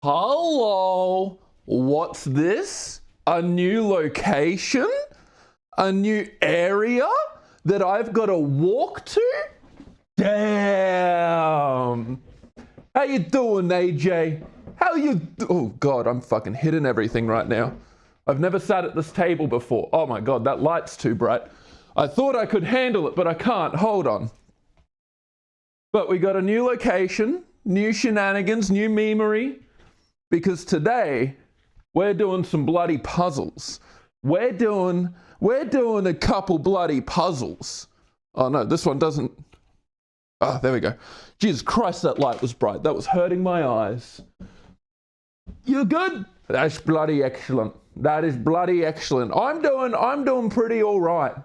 Hello, what's this? A new location? A new area that I've got to walk to? Damn. How you doing, AJ? Oh God, I'm fucking hitting everything right now. I've never sat at this table before. Oh my God, that light's too bright. I thought I could handle it, but I can't. Hold on. But we got a new location, new shenanigans, new memery. Because today, we're doing some bloody puzzles. We're doing a couple bloody puzzles. Oh no, this one doesn't. Ah, there we go. Jesus Christ, that light was bright. That was hurting my eyes. You good? That's bloody excellent. That is bloody excellent. I'm doing pretty all right.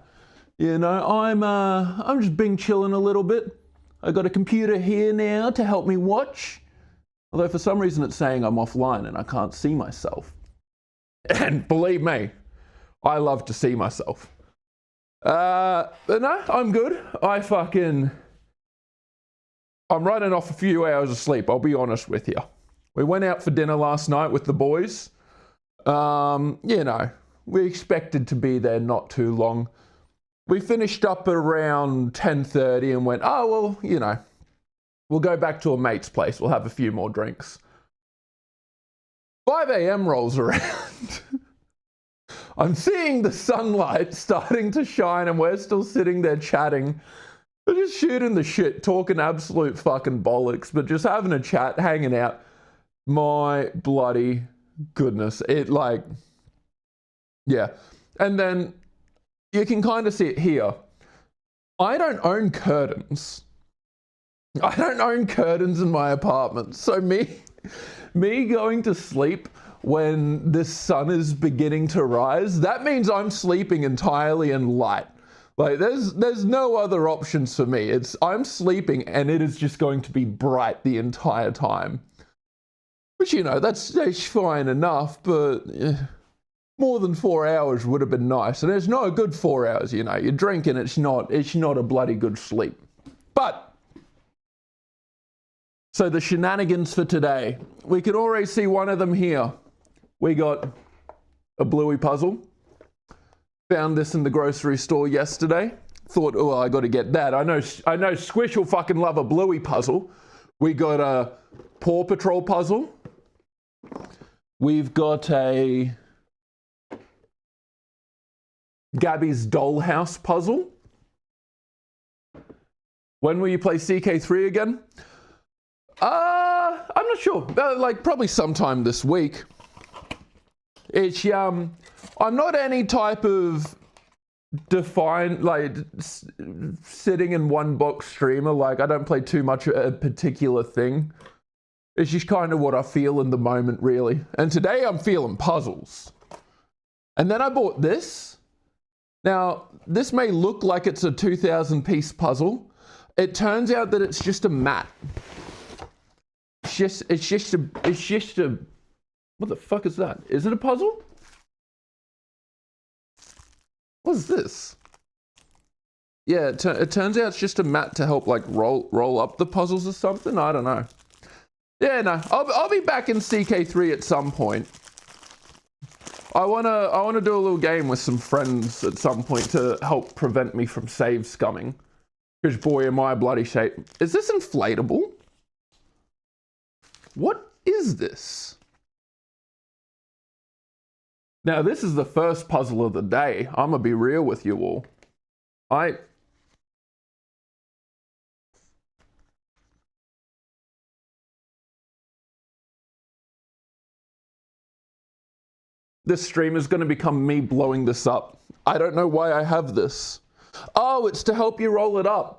You know, I'm just been chilling a little bit. I got a computer here now to help me watch. Although for some reason it's saying I'm offline and I can't see myself. And believe me, I love to see myself. But no, I'm good. I'm running off a few hours of sleep, I'll be honest with you. We went out for dinner last night with the boys. You know, we expected to be there not too long. We finished up around 10:30 and went, oh, well, you know, we'll go back to a mate's place. We'll have a few more drinks. 5 a.m. rolls around. I'm seeing the sunlight starting to shine and we're still sitting there chatting. We're just shooting the shit, talking absolute fucking bollocks, but just having a chat, hanging out. My bloody goodness. Yeah. And then you can kind of see it here. I don't own curtains. I don't own curtains in my apartment. So me going to sleep when the sun is beginning to rise, that means I'm sleeping entirely in light. Like there's no other options for me. I'm sleeping and it is just going to be bright the entire time. Which, you know, that's fine enough, but more than 4 hours would have been nice. And it's not a good 4 hours, you know. You're drinking, it's not a bloody good sleep. But so the shenanigans for today, we can already see one of them here. We got a Bluey puzzle. Found this in the grocery store yesterday. Thought, oh, I got to get that. I know Squish will fucking love a Bluey puzzle. We got a Paw Patrol puzzle. We've got a Gabby's Dollhouse puzzle. When will you play CK3 again? I'm not sure. Like probably sometime this week. It's I'm not any type of defined sitting in one box streamer. Like I don't play too much a particular thing. It's just kind of what I feel in the moment, really. And today I'm feeling puzzles. And then I bought this. Now this may look like it's a 2,000 piece puzzle. It turns out that it's just a mat. It's just a, what the fuck is that? Is it a puzzle? What is this? Yeah, it turns out it's just a mat to help like roll up the puzzles or something. I don't know. Yeah, no, I'll be back in CK3 at some point. I wanna do a little game with some friends at some point to help prevent me from save scumming. Because boy, am I bloody shape. Is this inflatable? What is this? Now, this is the first puzzle of the day. I'm gonna be real with you all. This stream is gonna become me blowing this up. I don't know why I have this. Oh, it's to help you roll it up.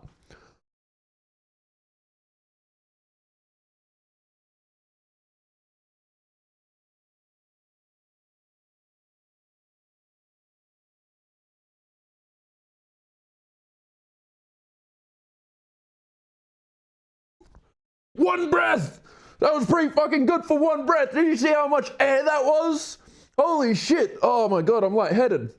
One breath! That was pretty fucking good for one breath. Did you see how much air that was? Holy shit. Oh my God, I'm lightheaded.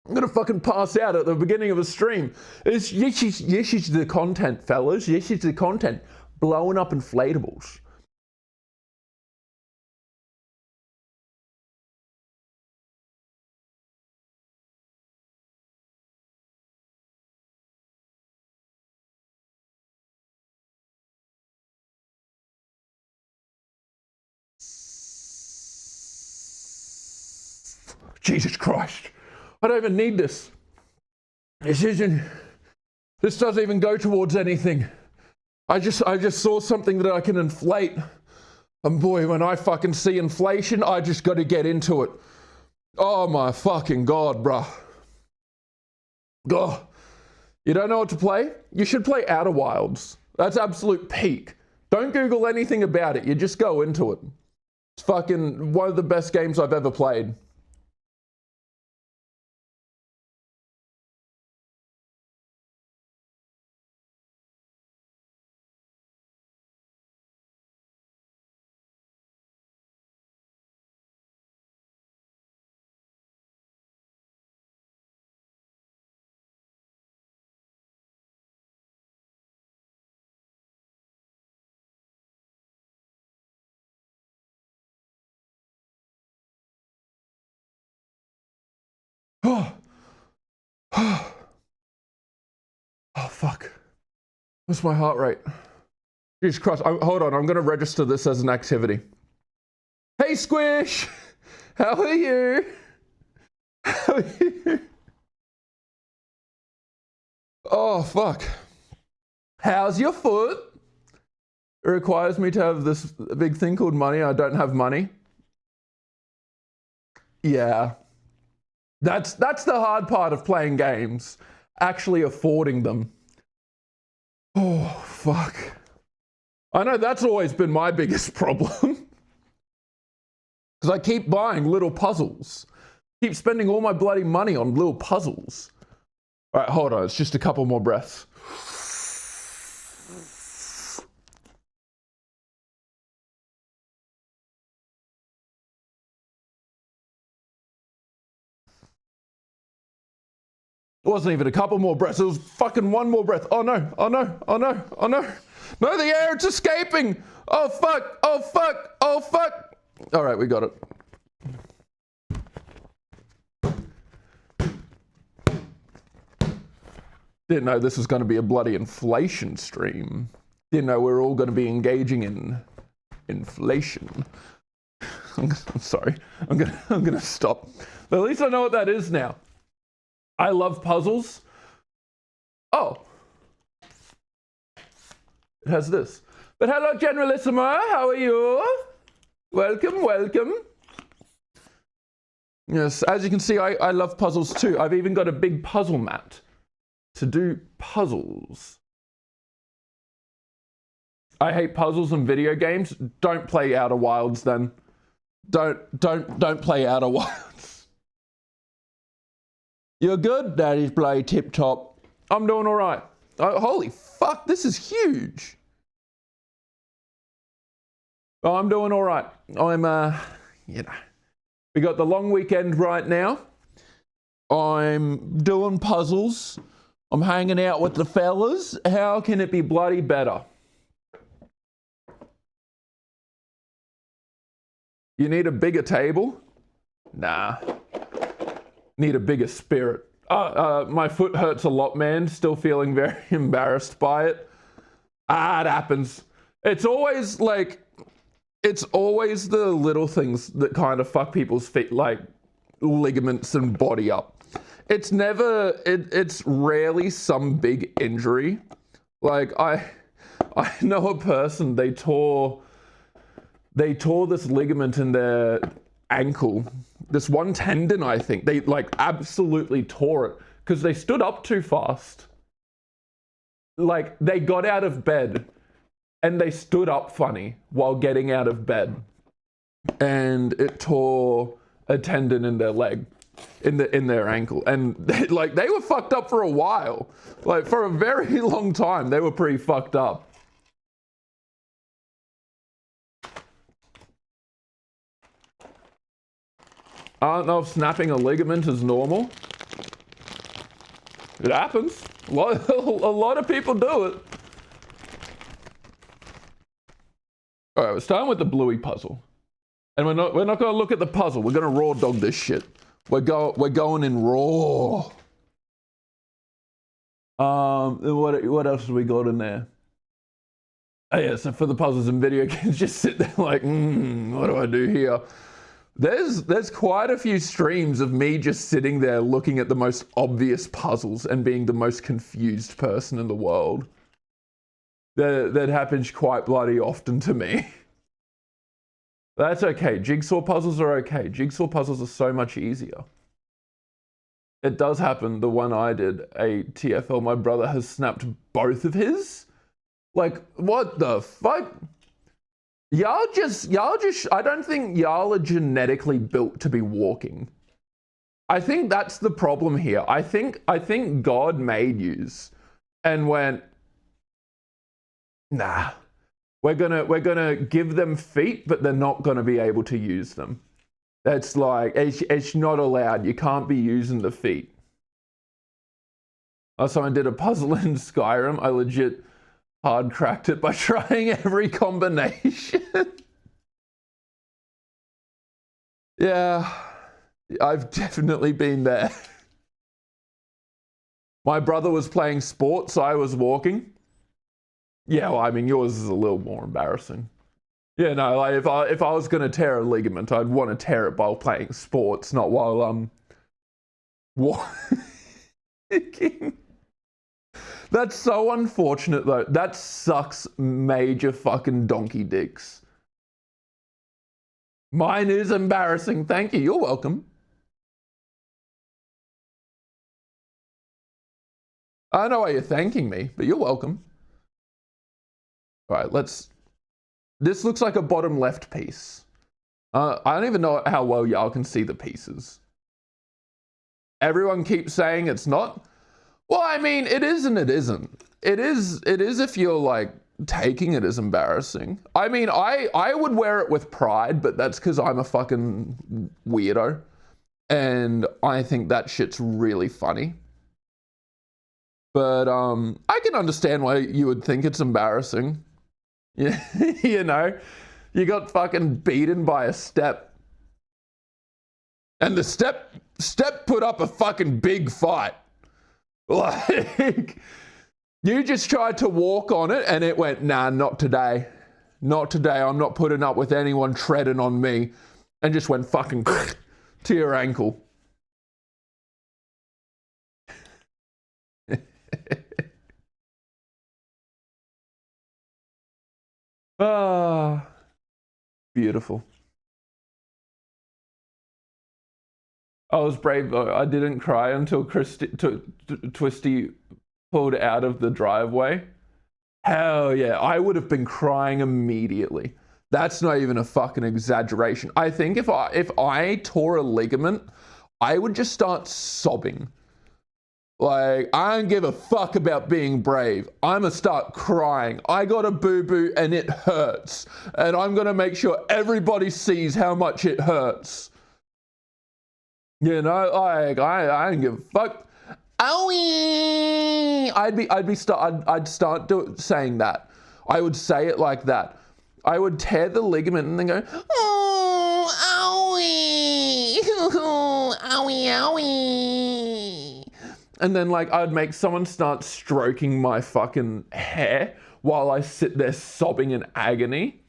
I'm gonna fucking pass out at the beginning of a stream. This is the content, fellas. This is the content. Blowing up inflatables. Jesus Christ. I don't even need this. This doesn't even go towards anything. I just saw something that I can inflate. And boy, when I fucking see inflation, I just got to get into it. Oh my fucking God, bruh. Oh. You don't know what to play? You should play Outer Wilds. That's absolute peak. Don't Google anything about it. You just go into it. It's fucking one of the best games I've ever played. Oh, fuck. What's my heart rate? Jesus Christ. Hold on. I'm going to register this as an activity. Hey, Squish. How are you? How are you? Oh, fuck. How's your foot? It requires me to have this big thing called money. I don't have money. Yeah. That's the hard part of playing games. Actually affording them. Oh, fuck. I know that's always been my biggest problem. Because I keep buying little puzzles. Keep spending all my bloody money on little puzzles. All right, hold on. It's just a couple more breaths. It wasn't even a couple more breaths. It was fucking one more breath. Oh no, oh no, oh no, oh no. No, the air, it's escaping. Oh fuck, oh fuck, oh fuck. All right, we got it. Didn't know this was going to be a bloody inflation stream. Didn't know we were all going to be engaging in inflation. I'm sorry. I'm gonna stop. But at least I know what that is now. I love puzzles. Oh. It has this. But hello, Generalissima. How are you? Welcome, welcome. Yes, as you can see, I love puzzles too. I've even got a big puzzle mat to do puzzles. I hate puzzles and video games. Don't play Outer Wilds then. Don't play Outer Wilds. You're good? Daddy's bloody tip top. I'm doing all right. Oh, holy fuck, this is huge. Oh, I'm doing all right. I'm, we got the long weekend right now. I'm doing puzzles. I'm hanging out with the fellas. How can it be bloody better? You need a bigger table? Nah. Need a bigger spirit. My foot hurts a lot, man. Still feeling very embarrassed by it. It happens. It's always the little things that kind of fuck people's feet, like ligaments and body up. It's rarely some big injury. Like I know a person, they tore this ligament in their ankle. This one tendon, I think. They absolutely tore it because they stood up too fast. Like they got out of bed and they stood up funny while getting out of bed. And it tore a tendon in their leg, in their ankle. And they were fucked up for a while. Like for a very long time, they were pretty fucked up. I don't know if snapping a ligament is normal. It happens. A lot of people do it. All right, we're starting with the Bluey puzzle. And we're not going to look at the puzzle. We're going to raw dog this shit. We're going in raw. What else have we got in there? Oh yeah, so for the puzzles and video games, just sit there like, what do I do here? There's quite a few streams of me just sitting there looking at the most obvious puzzles and being the most confused person in the world. That happens quite bloody often to me. That's okay. Jigsaw puzzles are okay. Jigsaw puzzles are so much easier. It does happen. The one I did, a TFL, my brother has snapped both of his. Like, what the fuck? Y'all just, I don't think y'all are genetically built to be walking. I think that's the problem here. I think God made yous and went, nah, we're gonna give them feet, but they're not gonna be able to use them. That's like, it's not allowed. You can't be using the feet. Someone did a puzzle in Skyrim. I legit hard cracked it by trying every combination. Yeah, I've definitely been there. My brother was playing sports, I was walking. Yeah, well, I mean, yours is a little more embarrassing. Yeah, no, like if I was gonna tear a ligament, I'd want to tear it while playing sports, not while walking. That's so unfortunate though. That sucks major fucking donkey dicks. Mine is embarrassing. Thank you. You're welcome. I don't know why you're thanking me, but you're welcome. All right, this looks like a bottom left piece. I don't even know how well y'all can see the pieces. Everyone keeps saying it's not. Well, I mean, it is and it isn't. It is if you're like taking it as embarrassing. I mean, I would wear it with pride, but that's because I'm a fucking weirdo. And I think that shit's really funny. But I can understand why you would think it's embarrassing. Yeah, you know, you got fucking beaten by a step. And the step put up a fucking big fight. Like, you just tried to walk on it and it went, nah, not today. Not today. I'm not putting up with anyone treading on me. And just went fucking to your ankle. Ah, beautiful. I was brave though. I didn't cry until Twisty pulled out of the driveway. Hell yeah, I would have been crying immediately. That's not even a fucking exaggeration. I think if I tore a ligament, I would just start sobbing. Like, I don't give a fuck about being brave. I'm gonna start crying. I got a boo-boo and it hurts. And I'm gonna make sure everybody sees how much it hurts. You know, like, I don't give a fuck. Owie! I'd start saying that. I would say it like that. I would tear the ligament and then go, oh, owie! Owie, owie! And then like I'd make someone start stroking my fucking hair while I sit there sobbing in agony.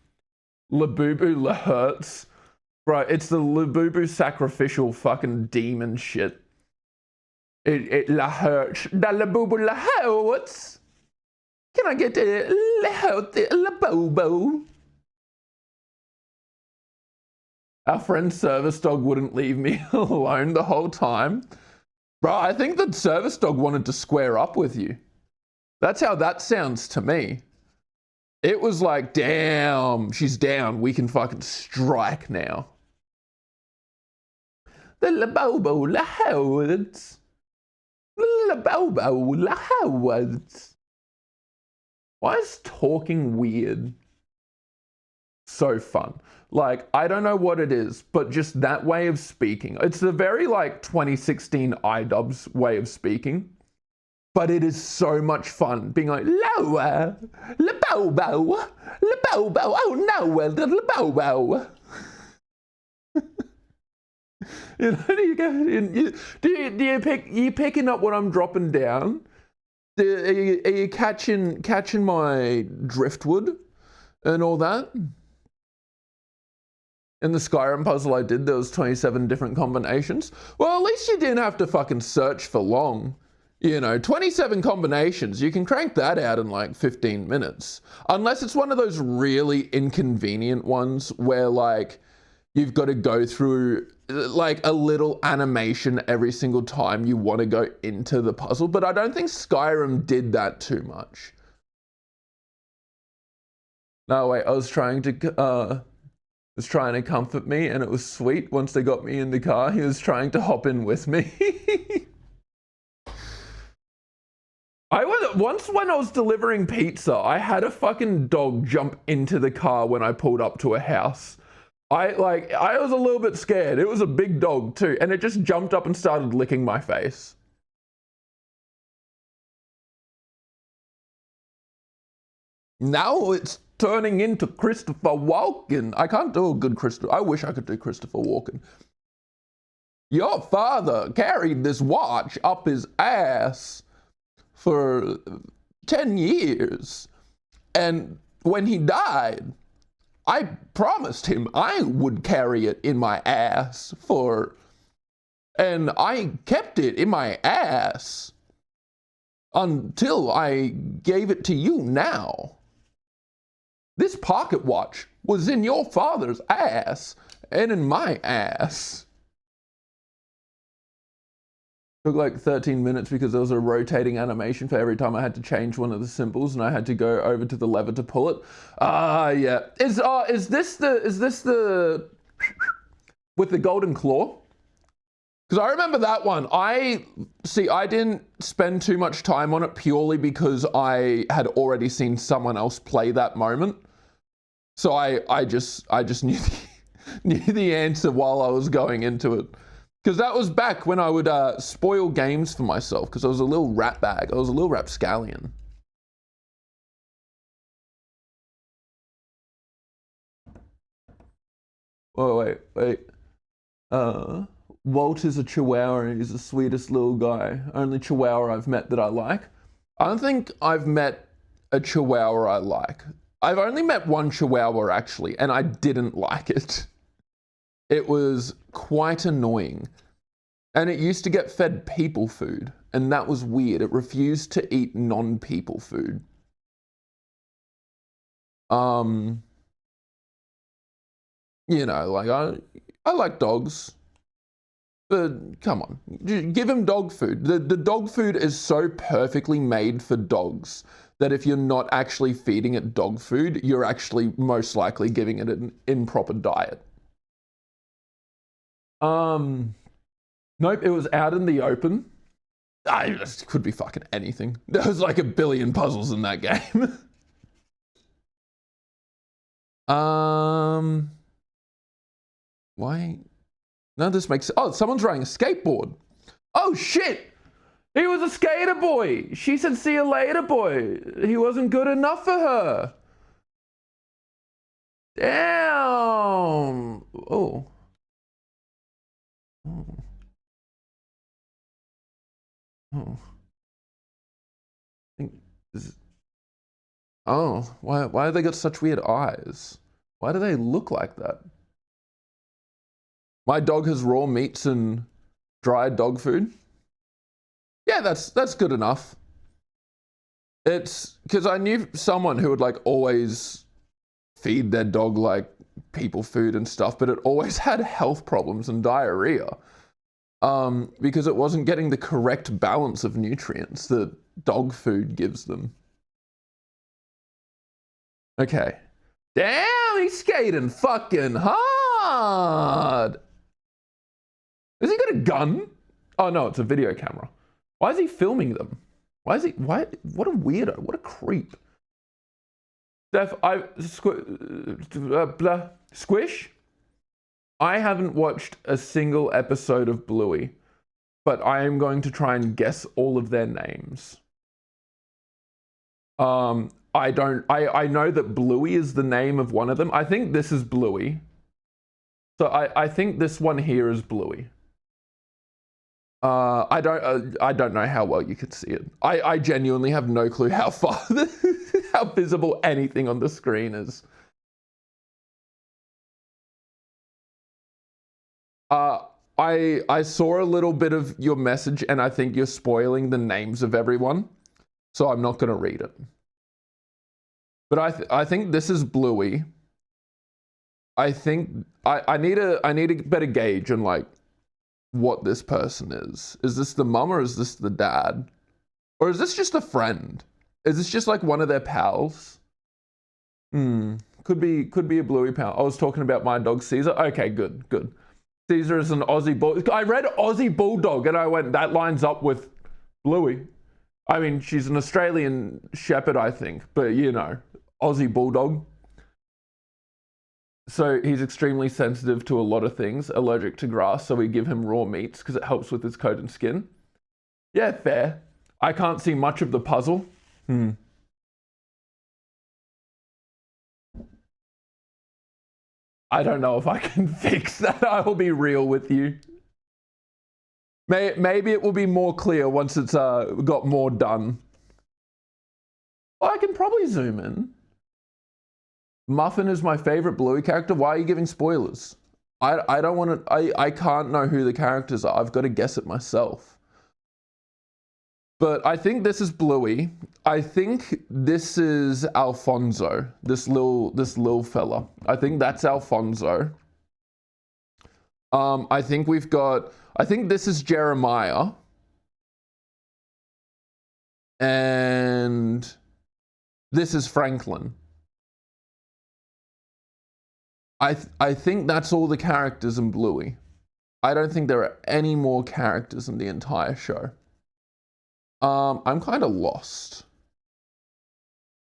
Labubu la hurts. Bro, it's the Labubu sacrificial fucking demon shit. It la hurts. The Labubu la hurts. Can I get the la hurt the Labubu? Our friend Service Dog wouldn't leave me alone the whole time. Bro, I think the Service Dog wanted to square up with you. That's how that sounds to me. It was like, damn, she's down. We can fucking strike now. The Labobo la Howards. Labobo la Howards. Why is talking weird so fun? Like, I don't know what it is, but just that way of speaking. It's a very like 2016 iDubbbz way of speaking. But it is so much fun being like, lower, Labobo, Labobo, oh no, the Labobo. You know, do you picking up what I'm dropping down? Are you catching my driftwood and all that? In the Skyrim puzzle I did, there was 27 different combinations. Well, at least you didn't have to fucking search for long. 27 combinations, you can crank that out in like 15 minutes. Unless it's one of those really inconvenient ones where like you've got to go through like a little animation every single time you want to go into the puzzle. But I don't think Skyrim did that too much. No, wait, I was trying to comfort me, and it was sweet. Once they got me in the car, he was trying to hop in with me. Once when I was delivering pizza, I had a fucking dog jump into the car when I pulled up to a house. I was a little bit scared. It was a big dog too, and it just jumped up and started licking my face. Now it's turning into Christopher Walken. I can't do a good Christopher. I wish I could do Christopher Walken. Your father carried this watch up his ass for 10 years. And when he died, I promised him I would carry it in my ass and I kept it in my ass until I gave it to you now. This pocket watch was in your father's ass and in my ass. Took like 13 minutes because there was a rotating animation for every time I had to change one of the symbols, and I had to go over to the lever to pull it. Yeah. Is this the with the golden claw? Because I remember that one. I didn't spend too much time on it purely because I had already seen someone else play that moment. So I just knew the answer while I was going into it. Because that was back when I would spoil games for myself, because I was a little rat bag. I was a little rapscallion. Oh, wait. Walt is a chihuahua and he's the sweetest little guy. Only chihuahua I've met that I like. I don't think I've met a chihuahua I like. I've only met one chihuahua actually, and I didn't like it. It was quite annoying. And it used to get fed people food, and that was weird. It refused to eat non-people food. Like I like dogs, but come on, give him dog food. The dog food is so perfectly made for dogs that if you're not actually feeding it dog food, you're actually most likely giving it an improper diet. Nope, it was out in the open. This could be fucking anything. There was like a billion puzzles in that game. Why? No, this makes... Oh, someone's riding a skateboard. Oh, shit! He was a skater boy. She said, see you later, boy. He wasn't good enough for her. Damn. Oh. Oh. Oh, why have they got such weird eyes? Why do they look like that? My dog has raw meats and dried dog food. Yeah, that's good enough. It's because I knew someone who would like always feed their dog like people food and stuff, but it always had health problems and diarrhea. Because it wasn't getting the correct balance of nutrients that dog food gives them. Okay. Damn, he's skating fucking hard. Has he got a gun? Oh no, it's a video camera. Why is he filming them? What a weirdo, what a creep. Steph, Squish? I haven't watched a single episode of Bluey, but I am going to try and guess all of their names. I know that Bluey is the name of one of them. I think this is Bluey. So I think this one here is Bluey. I don't know how well you could see it. I genuinely have no clue how far, how visible anything on the screen is. Uh, I saw a little bit of your message, and I think you're spoiling the names of everyone, so I'm not gonna read it. But I think this is Bluey. I think I need a better gauge on like what this person is. Is this the mum or is this the dad? Or is this just a friend? Is this just like one of their pals? Could be a Bluey pal. I was talking about my dog Caesar. Okay, good. Caesar is an Aussie bull. I read Aussie Bulldog and I went, that lines up with Bluey. I mean, she's an Australian Shepherd, I think, but you know, Aussie Bulldog. So he's extremely sensitive to a lot of things, allergic to grass, so we give him raw meats because it helps with his coat and skin. Yeah, fair. I can't see much of the puzzle. I don't know if I can fix that. I will be real with you. Maybe it will be more clear once it's got more done. Oh, I can probably zoom in. Muffin is my favorite Bluey character. Why are you giving spoilers? I don't want to. I can't know who the characters are. I've got to guess it myself. But I think this is Bluey. I think this is Alfonso. This little fella. I think that's Alfonso. I think we've got. I think this is Jeremiah. And this is Franklin. I think that's all the characters in Bluey. I don't think there are any more characters in the entire show. I'm kind of lost.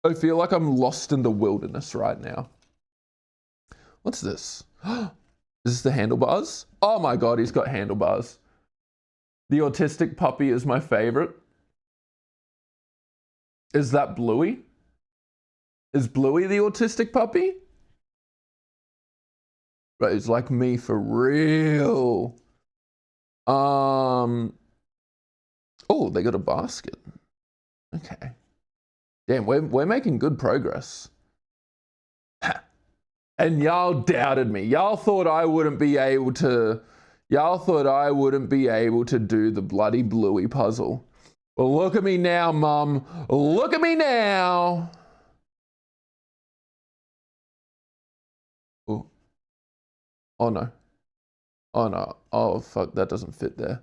I feel like I'm lost in the wilderness right now. What's this? Is this the handlebars? Oh my god, he's got handlebars. The autistic puppy is my favorite. Is that Bluey? Is Bluey the autistic puppy? But it's like me for real. Oh, they got a basket. Okay. Damn, we're making good progress. And y'all doubted me. Y'all thought I wouldn't be able to. Y'all thought I wouldn't be able to do the bloody Bluey puzzle. Well, look at me now, Mum. Look at me now. Oh. Oh no. Oh no. Oh fuck, that doesn't fit there.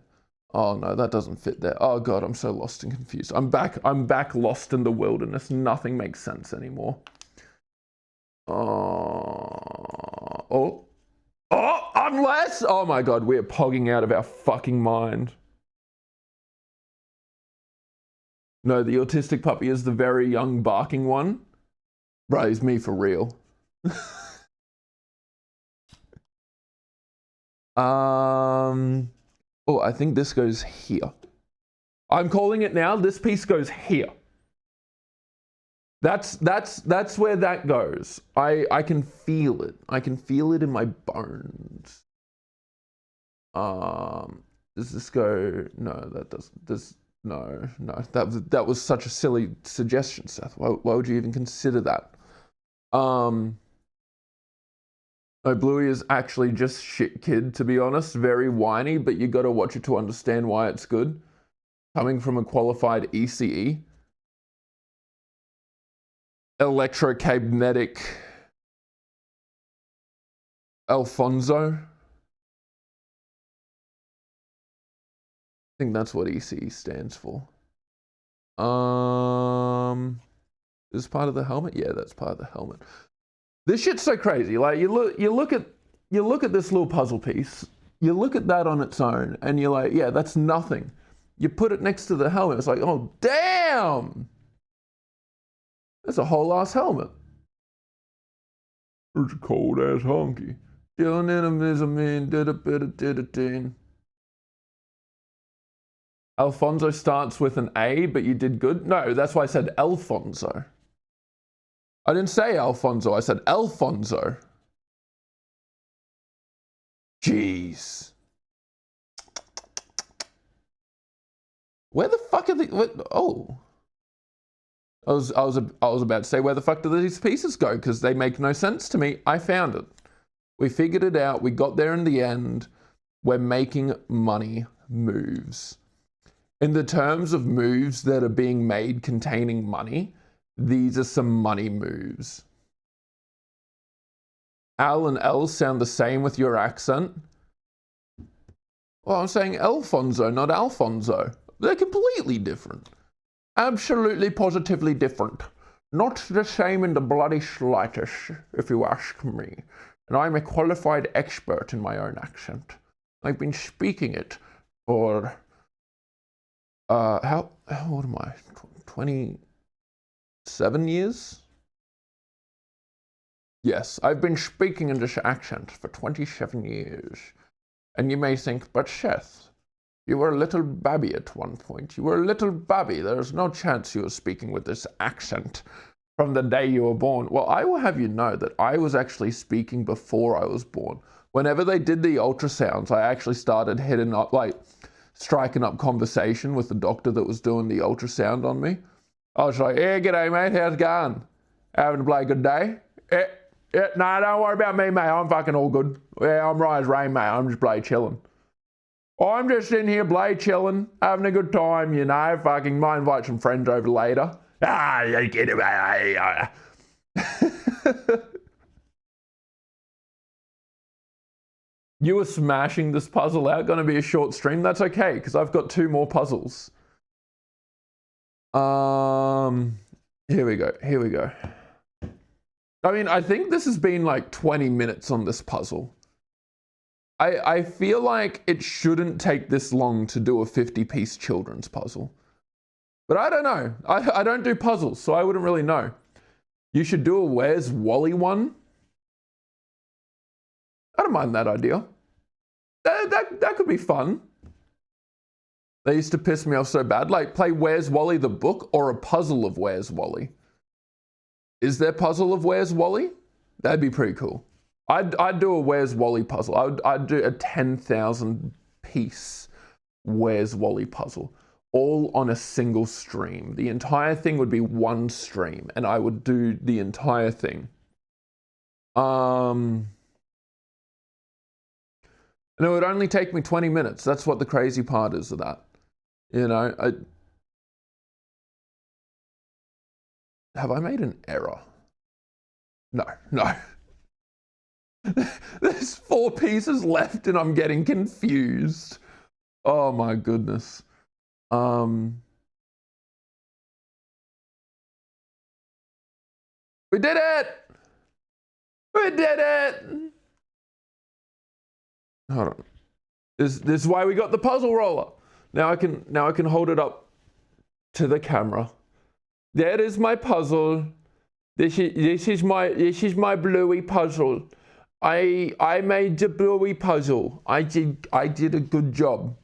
Oh no, that doesn't fit there. Oh god, I'm so lost and confused. I'm back lost in the wilderness. Nothing makes sense anymore. Oh, unless, oh my god, we're pogging out of our fucking mind. No, the autistic puppy is the very young barking one. Bro, he's me for real. Oh, I think this goes here. I'm calling it now. This piece goes here. That's where that goes. I can feel it. I can feel it in my bones. Does this go? No, that doesn't. No. That was such a silly suggestion, Seth. Why would you even consider that? No, Bluey is actually just shit kid, to be honest. Very whiny, but you got to watch it to understand why it's good. Coming from a qualified ECE. Electrocagnetic Alfonso. I think that's what ECE stands for. Is part of the helmet? Yeah, that's part of the helmet. This shit's so crazy. Like you look at this little puzzle piece. You look at that on its own, and you're like, yeah, that's nothing. You put it next to the helmet. It's like, oh damn, that's a whole ass helmet. It's a cold ass honky. Alfonso starts with an A, but you did good. No, that's why I said Alfonso. I didn't say Alfonso, I said Alfonso. Jeez. Where the fuck are the... Oh. I was about to say, where the fuck do these pieces go? Because they make no sense to me. I found it. We figured it out. We got there in the end. We're making money moves. In the terms of moves that are being made containing money, these are some money moves. Al and L sound the same with your accent. Well, I'm saying Alfonso, not Alfonso. They're completely different. Absolutely, positively different. Not the same in the bloody slightest, if you ask me. And I'm a qualified expert in my own accent. I've been speaking it for, how old am I? 27 years? Yes, I've been speaking in this accent for 27 years. And you may think, but Seth, you were a little babby at one point. You were a little babby. There's no chance you were speaking with this accent from the day you were born. Well, I will have you know that I was actually speaking before I was born. Whenever they did the ultrasounds, I actually started hitting up, like, striking up conversation with the doctor that was doing the ultrasound on me. I was like, hey, g'day, mate. How's it going? Having a bloody good day? No, don't worry about me, mate. I'm fucking all good. Yeah, I'm right as rain, mate. I'm just bloody chilling. I'm just in here bloody chilling, having a good time, you know. Fucking might invite some friends over later. You get it, mate. You were smashing this puzzle out. Going to be a short stream. That's okay, because I've got 2 more puzzles. Here we go. I mean, I think this has been like 20 minutes on this puzzle. I feel like it shouldn't take this long to do a 50-piece children's puzzle. But I don't know. I don't do puzzles, so I wouldn't really know. You should do a Where's Wally one. I don't mind that idea. That could be fun. They used to piss me off so bad. Like, play Where's Wally the book or a puzzle of Where's Wally. Is there puzzle of Where's Wally? That'd be pretty cool. I'd do a Where's Wally puzzle. I'd do a 10,000 piece Where's Wally puzzle, all on a single stream. The entire thing would be one stream, and I would do the entire thing. And it would only take me 20 minutes. That's what the crazy part is of that. You know, have I made an error? No. There's 4 pieces left and I'm getting confused. Oh my goodness. We did it! We did it! Hold on. This is why we got the puzzle roller. Now I can hold it up to the camera. There is my puzzle. This is my Bluey puzzle. I made the Bluey puzzle. I did a good job.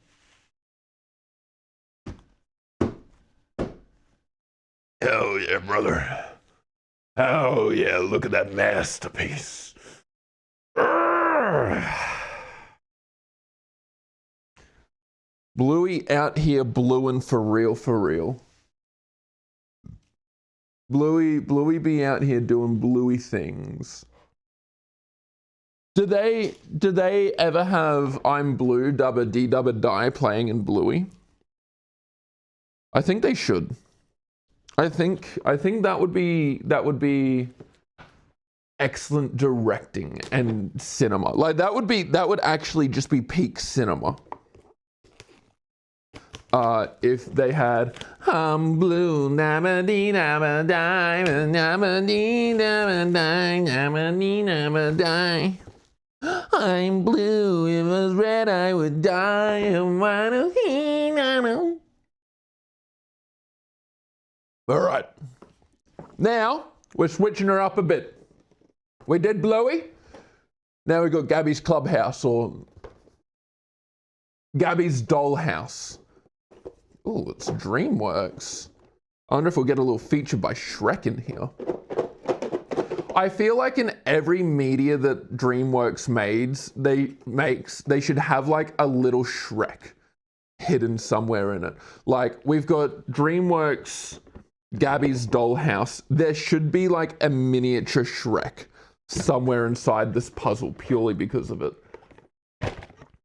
Hell yeah, brother. Oh yeah, look at that masterpiece. Bluey out here blueing for real. Bluey be out here doing Bluey things. Do they ever have I'm Blue Dubba Dee Dubba Die playing in Bluey? I think they should. I think that would be excellent directing and cinema. Like that would actually just be peak cinema. If they had I'm blue, nama dee nama die, nama dee nama die, nama dee nama die. I'm blue, if it was red I would die. Alright. Now, we're switching her up a bit. We did Bluey. Now we got Gabby's Clubhouse or Gabby's Dollhouse. Oh, it's DreamWorks. I wonder if we'll get a little feature by Shrek in here. I feel like in every media that DreamWorks they should have like a little Shrek hidden somewhere in it. Like we've got DreamWorks, Gabby's Dollhouse. There should be like a miniature Shrek somewhere inside this puzzle purely because of it.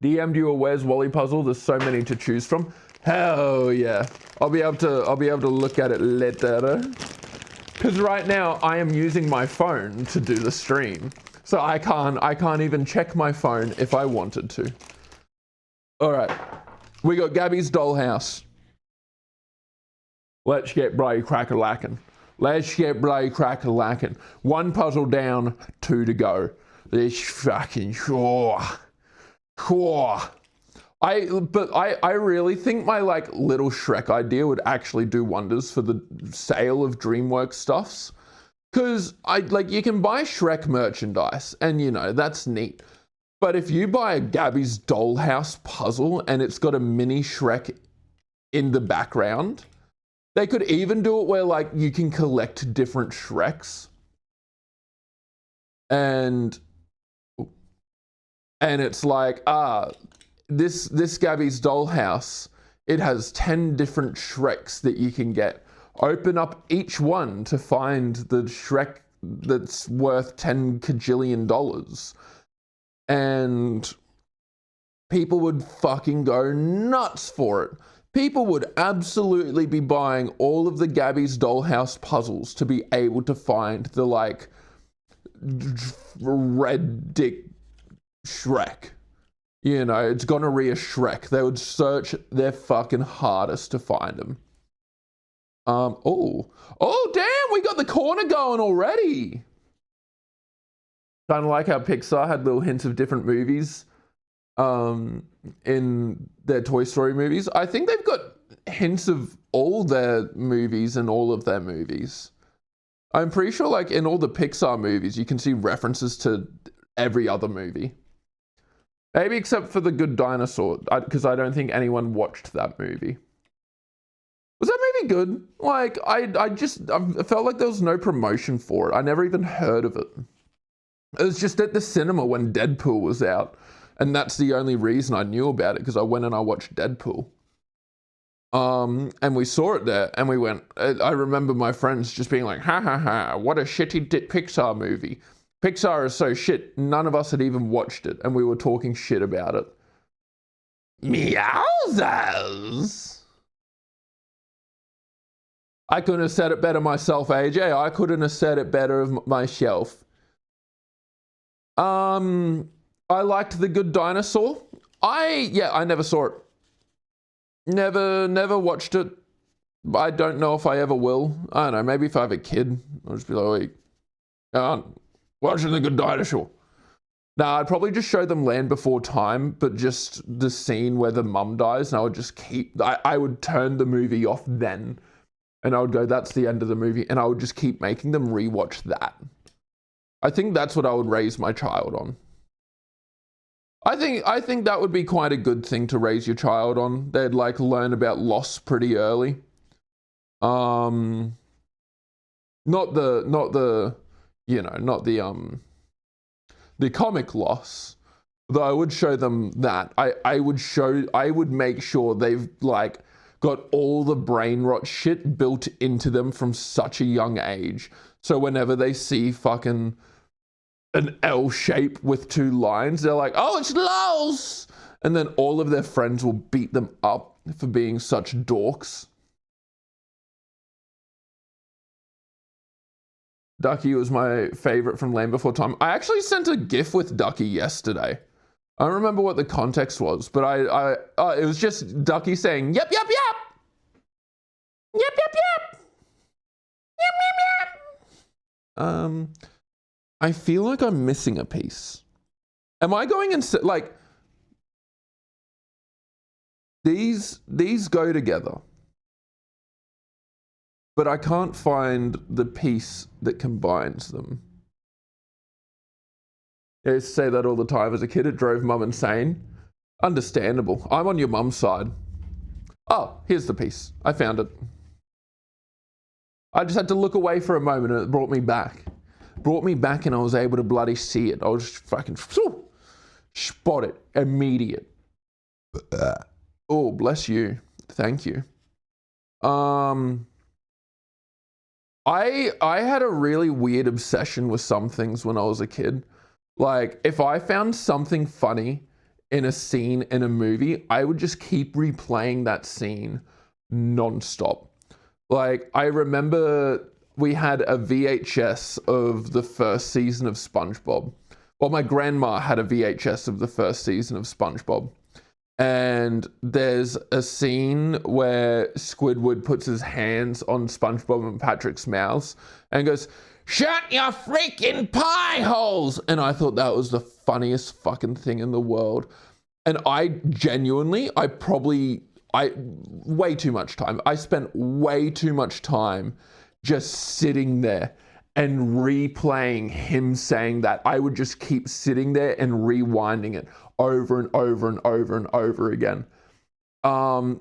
DM'd you a Where's Wally puzzle. There's so many to choose from. Hell yeah. I'll be able to look at it later. Because right now I am using my phone to do the stream. So I can't even check my phone if I wanted to. All right. We got Gabby's Dollhouse. Let's get bloody crack-a-lackin'. Let's get bloody crack-a-lackin'. 1 puzzle down, 2 to go. This fucking sure. I really think my like little Shrek idea would actually do wonders for the sale of DreamWorks stuffs. Cause you can buy Shrek merchandise and you know, that's neat. But if you buy a Gabby's Dollhouse puzzle and it's got a mini Shrek in the background, they could even do it where like you can collect different Shreks. And it's like, this Gabby's Dollhouse, it has 10 different Shreks that you can get. Open up each one to find the Shrek that's worth $10 kajillion. And people would fucking go nuts for it. People would absolutely be buying all of the Gabby's Dollhouse puzzles to be able to find the like red dick Shrek. You know, it's gonorrhea Shrek. They would search their fucking hardest to find him. Oh damn, we got the corner going already. Kind of like how Pixar had little hints of different movies in their Toy Story movies. I think they've got hints of all their movies in all of their movies. I'm pretty sure like in all the Pixar movies, you can see references to every other movie. Maybe except for The Good Dinosaur, because I don't think anyone watched that movie. Was that movie good? Like, I felt like there was no promotion for it. I never even heard of it. It was just at the cinema when Deadpool was out. And that's the only reason I knew about it, because I went and I watched Deadpool. And we saw it there, and we went, I remember my friends just being like, ha ha ha, what a shitty Pixar movie. Pixar is so shit, none of us had even watched it, and we were talking shit about it. Meowsers! I couldn't have said it better myself, AJ. I couldn't have said it better myself. I liked The Good Dinosaur. I never saw it. Never watched it. I don't know if I ever will. I don't know, maybe if I have a kid, I'll just be like, wait, watching The Good Dinosaur. Nah, I'd probably just show them Land Before Time, but just the scene where the mum dies, and I would just I would turn the movie off then, and I would go, that's the end of the movie, and I would just keep making them rewatch that. I think that's what I would raise my child on. I think that would be quite a good thing to raise your child on. They'd like learn about loss pretty early. Not the comic loss. Though I would show them that. I would make sure they've like got all the brain rot shit built into them from such a young age. So whenever they see fucking an L shape with 2 lines, they're like, oh, it's lols! And then all of their friends will beat them up for being such dorks. Ducky was my favorite from Land Before Time. I actually sent a GIF with Ducky yesterday. I don't remember what the context was, but it was just Ducky saying, yep, yep, yep! Yep, yep, yep! Yep, yep, yep! I feel like I'm missing a piece. Am I going and like these go together, but I can't find the piece that combines them. I used to say that all the time. As a kid, it drove mum insane. Understandable. I'm on your mum's side. Oh, here's the piece. I found it. I just had to look away for a moment and it brought me back. Brought me back and I was able to bloody see it. I was just fucking spot it. Immediate. Oh, bless you. Thank you. I had a really weird obsession with some things when I was a kid. Like, if I found something funny in a scene in a movie, I would just keep replaying that scene nonstop. Like, I remember we had a VHS of the first season of SpongeBob. Well, my grandma had a VHS of the first season of SpongeBob. And there's a scene where Squidward puts his hands on SpongeBob and Patrick's mouths and goes, "Shut your freaking pie holes!" And I thought that was the funniest fucking thing in the world. And I genuinely, way too much time. I spent way too much time just sitting there and replaying him saying that. I would just keep sitting there and rewinding it over and over and over and over again. I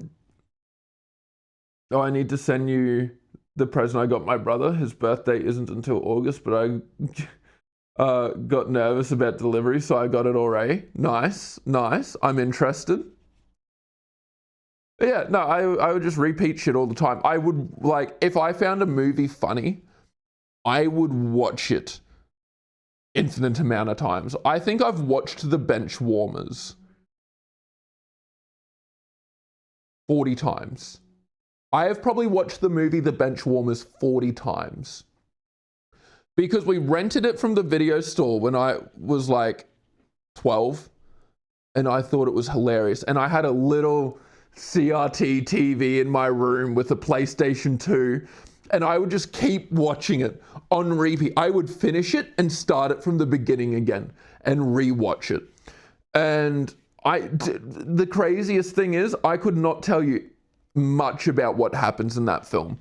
need to send you the present I got my brother. His birthday isn't until August, but I got nervous about delivery, so I got it already. Nice. I'm interested. But yeah, no, I would just repeat shit all the time. I would, like, if I found a movie funny, I would watch it infinite amount of times. I think I've watched The Benchwarmers 40 times. I have probably watched the movie The Benchwarmers 40 times. Because we rented it from the video store when I was like 12, and I thought it was hilarious. And I had a little CRT TV in my room with a PlayStation 2, and I would just keep watching it on repeat. I would finish it and start it from the beginning again and rewatch it. And the craziest thing is, I could not tell you much about what happens in that film.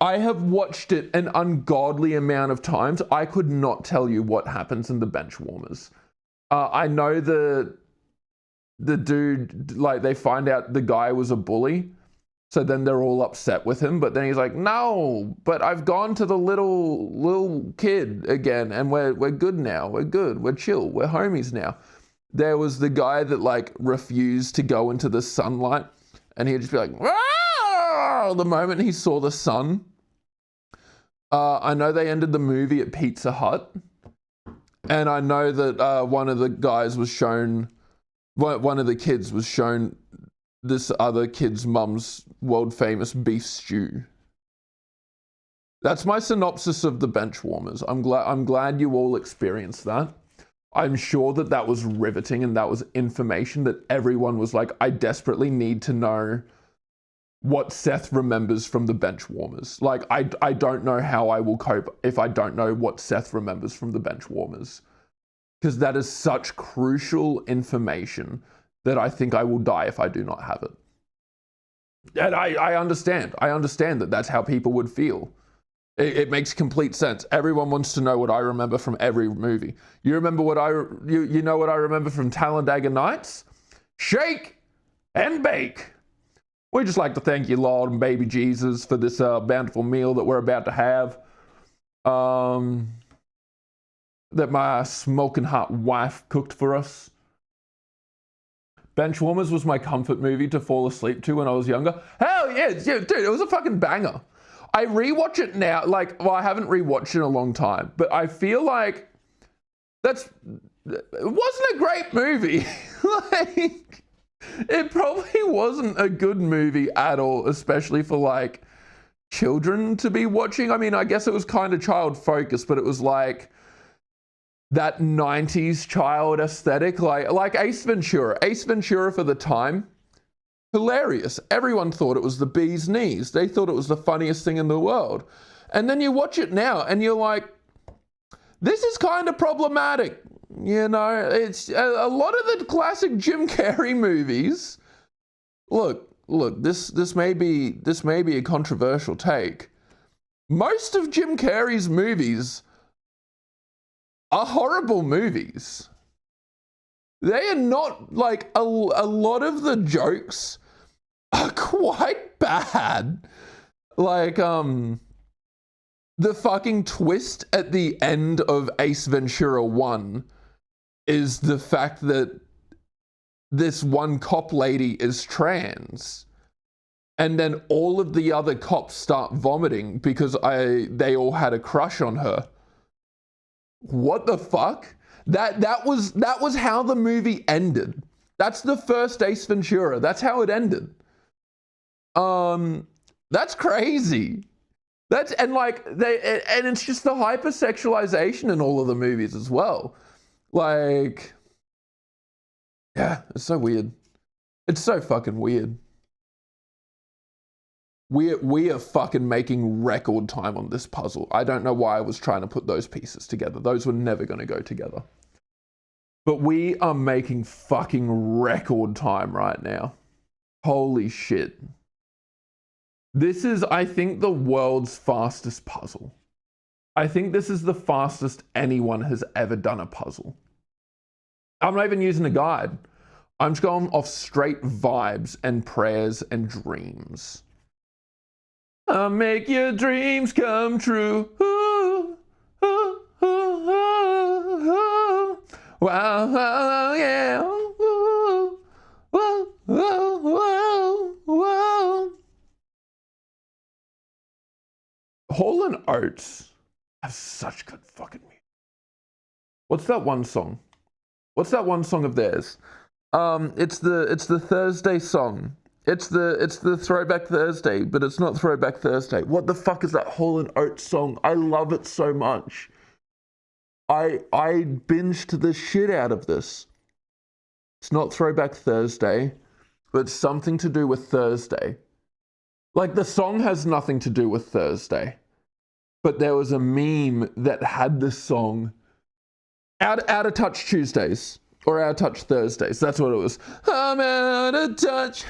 I have watched it an ungodly amount of times. I could not tell you what happens in The Benchwarmers. I know the dude, like, they find out the guy was a bully, so then they're all upset with him, but then he's like, "No, but I've gone to the little kid again, and we're good now. We're good. We're chill. We're homies now." There was the guy that, like, refused to go into the sunlight, and he'd just be like, "Ah!" the moment he saw the sun. I know they ended the movie at Pizza Hut, and I know that one of the kids was shown this other kid's mum's world famous beef stew. That's my synopsis of The Benchwarmers. I'm glad you all experienced that. I'm sure that was riveting, and that was information that everyone was like, I desperately need to know what Seth remembers from The Benchwarmers. Like, I don't know how I will cope if I don't know what Seth remembers from The Benchwarmers. Because that is such crucial information that I think I will die if I do not have it. And I understand. I understand that that's how people would feel. It makes complete sense. Everyone wants to know what I remember from every movie. You remember you know what I remember from Talladega Nights? Shake and bake. We just like to thank you, Lord and baby Jesus, for this bountiful meal that we're about to have. That my smoking hot wife cooked for us. Benchwarmers was my comfort movie to fall asleep to when I was younger. Hell yeah, dude, it was a fucking banger. I rewatch it now, I haven't rewatched it in a long time, but I feel like it wasn't a great movie. Like, it probably wasn't a good movie at all, especially for, like, children to be watching. I mean, I guess it was kind of child focused, but it was like that 90s child aesthetic, like Ace Ventura. Ace Ventura for the time, hilarious. Everyone thought it was the bee's knees. They thought it was the funniest thing in the world. And then you watch it now and you're like, this is kind of problematic. You know, it's a lot of the classic Jim Carrey movies. Look, this may be a controversial take. Most of Jim Carrey's movies are horrible movies. They are not, like, a lot of the jokes are quite bad. Like, the fucking twist at the end of Ace Ventura 1 is the fact that this one cop lady is trans. And then all of the other cops start vomiting because they all had a crush on her. What the fuck? That was how the movie ended. That's the first Ace Ventura. That's how it ended. That's crazy. And it's just the hypersexualization in all of the movies as well. Like, yeah, it's so weird. It's so fucking weird. We are fucking making record time on this puzzle. I don't know why I was trying to put those pieces together. Those were never going to go together. But we are making fucking record time right now. Holy shit. This is, I think, the world's fastest puzzle. I think this is the fastest anyone has ever done a puzzle. I'm not even using a guide. I'm just going off straight vibes and prayers and dreams. I'll make your dreams come true. Ooh, ooh, ooh, ooh, ooh. Wow, yeah. Ooh, whoa, whoa, whoa, whoa. Hall & Oates have such good fucking music. What's that one song? What's that one song of theirs? It's the Thursday song. It's the Throwback Thursday, but it's not Throwback Thursday. What the fuck is that Hall & Oates song? I love it so much. I binged the shit out of this. It's not Throwback Thursday, but it's something to do with Thursday. Like, the song has nothing to do with Thursday, but there was a meme that had this song. Out of Touch Tuesdays. Or Out of Touch Thursdays. That's what it was. I'm out of touch.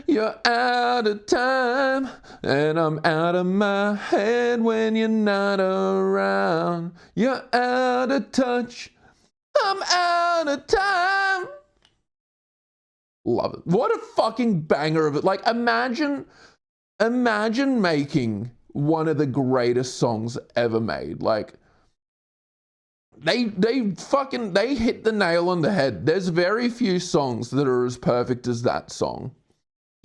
You're out of time. And I'm out of my head when you're not around. You're out of touch. I'm out of time. Love it. What a fucking banger of it. Like, imagine making one of the greatest songs ever made. Like, they hit the nail on the head. There's very few songs that are as perfect as that song.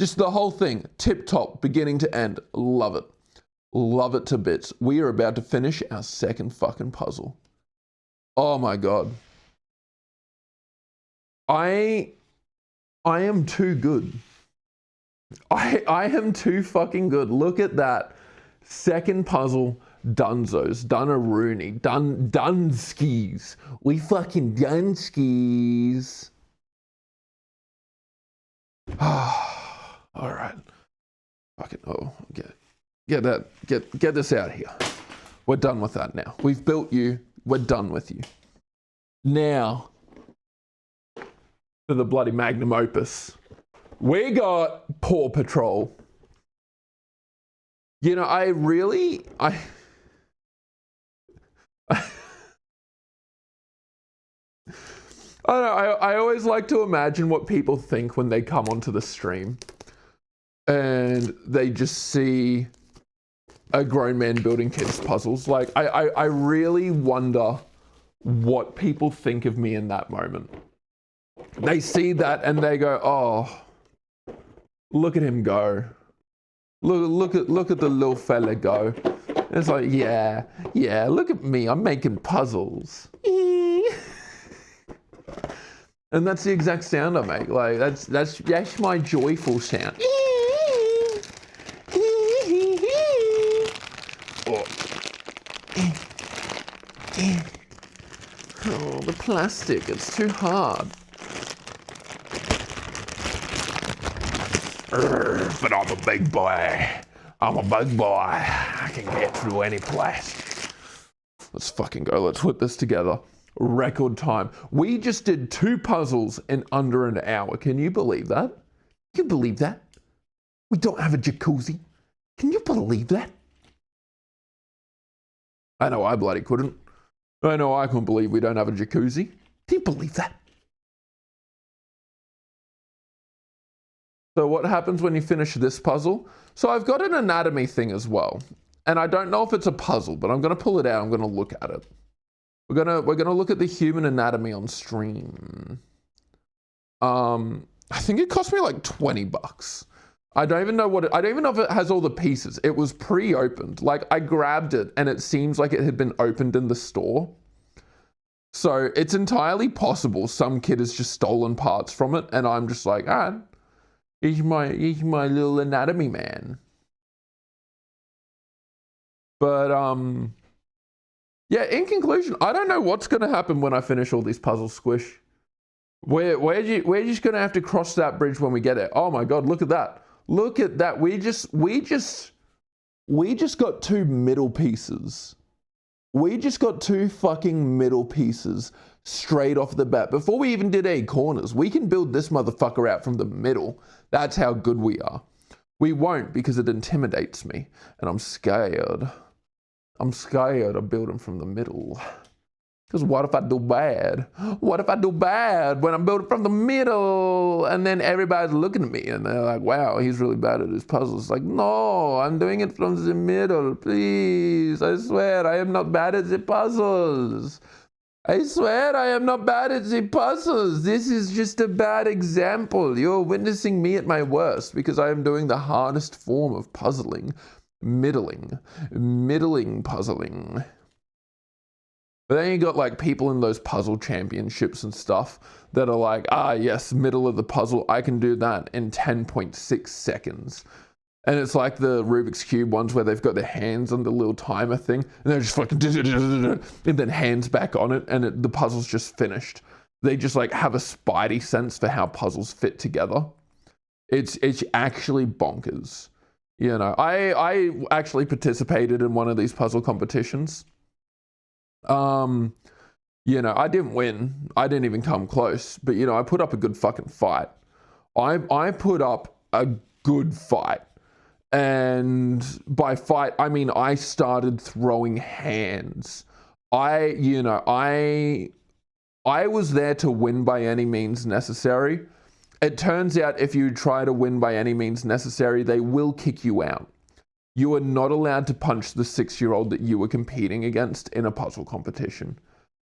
Just the whole thing, tip top, beginning to end. Love it. Love it to bits. We are about to finish our second fucking puzzle. Oh my God. I am too good. I am too fucking good. Look at that. Second puzzle. Dunzos, Dunnaroony, Dunskies. We fucking Dunskies. All right. Fucking, get this out here. We're done with that now. We've built you. We're done with you. Now, for the bloody magnum opus. We got Paw Patrol. You know, I don't know, I always like to imagine what people think when they come onto the stream and they just see a grown man building kids' puzzles. Like, I really wonder what people think of me in that moment. They see that and they go, oh, look at him go. Look at the little fella go. And it's like, yeah, look at me, I'm making puzzles. And that's the exact sound I make. Like, that's my joyful sound. Oh, the plastic, it's too hard. But I'm a big boy. I'm a big boy. I can get through any plastic. Let's fucking go. Let's put this together. Record time. We just did 2 puzzles in under an hour. Can you believe that? Can you believe that? We don't have a jacuzzi. Can you believe that? I know I bloody couldn't. I know I couldn't believe we don't have a jacuzzi. Can you believe that? So what happens when you finish this puzzle? So I've got an anatomy thing as well. And I don't know if it's a puzzle, but I'm going to pull it out. I'm going to look at it. We're gonna look at the human anatomy on stream. I think it cost me like $20. I don't even know I don't even know if it has all the pieces. It was pre-opened. Like, I grabbed it and it seems like it had been opened in the store. So it's entirely possible some kid has just stolen parts from it, and I'm just like, he's my little anatomy man. But yeah, in conclusion, I don't know what's gonna happen when I finish all these puzzles, Squish. We're just gonna have to cross that bridge when we get it. Oh my god, look at that. Look at that. We just got two middle pieces. We just got two fucking middle pieces straight off the bat. Before we even did any corners, we can build this motherfucker out from the middle. That's how good we are. We won't because it intimidates me and I'm scared. I'm scared of building from the middle. Because what if I do bad? What if I do bad when I'm building from the middle? And then everybody's looking at me and they're like, wow, he's really bad at his puzzles. It's like, no, I'm doing it from the middle. Please, I swear, I am not bad at the puzzles. I swear I am not bad at the puzzles. This is just a bad example. You're witnessing me at my worst because I am doing the hardest form of puzzling. Middling puzzling. But then you got like people in those puzzle championships and stuff that are like, yes, middle of the puzzle, I can do that in 10.6 seconds. And it's like the Rubik's Cube ones where they've got their hands on the little timer thing and they're just fucking and then hands back on it and the puzzle's just finished. They just like have a spidey sense for how puzzles fit together. It's actually bonkers. You know, I actually participated in one of these puzzle competitions. You know, I didn't win. I didn't even come close. But, you know, I put up a good fucking fight. I put up a good fight. And by fight, I mean I started throwing hands. I was there to win by any means necessary. It turns out if you try to win by any means necessary, they will kick you out. You are not allowed to punch the 6-year-old that you were competing against in a puzzle competition.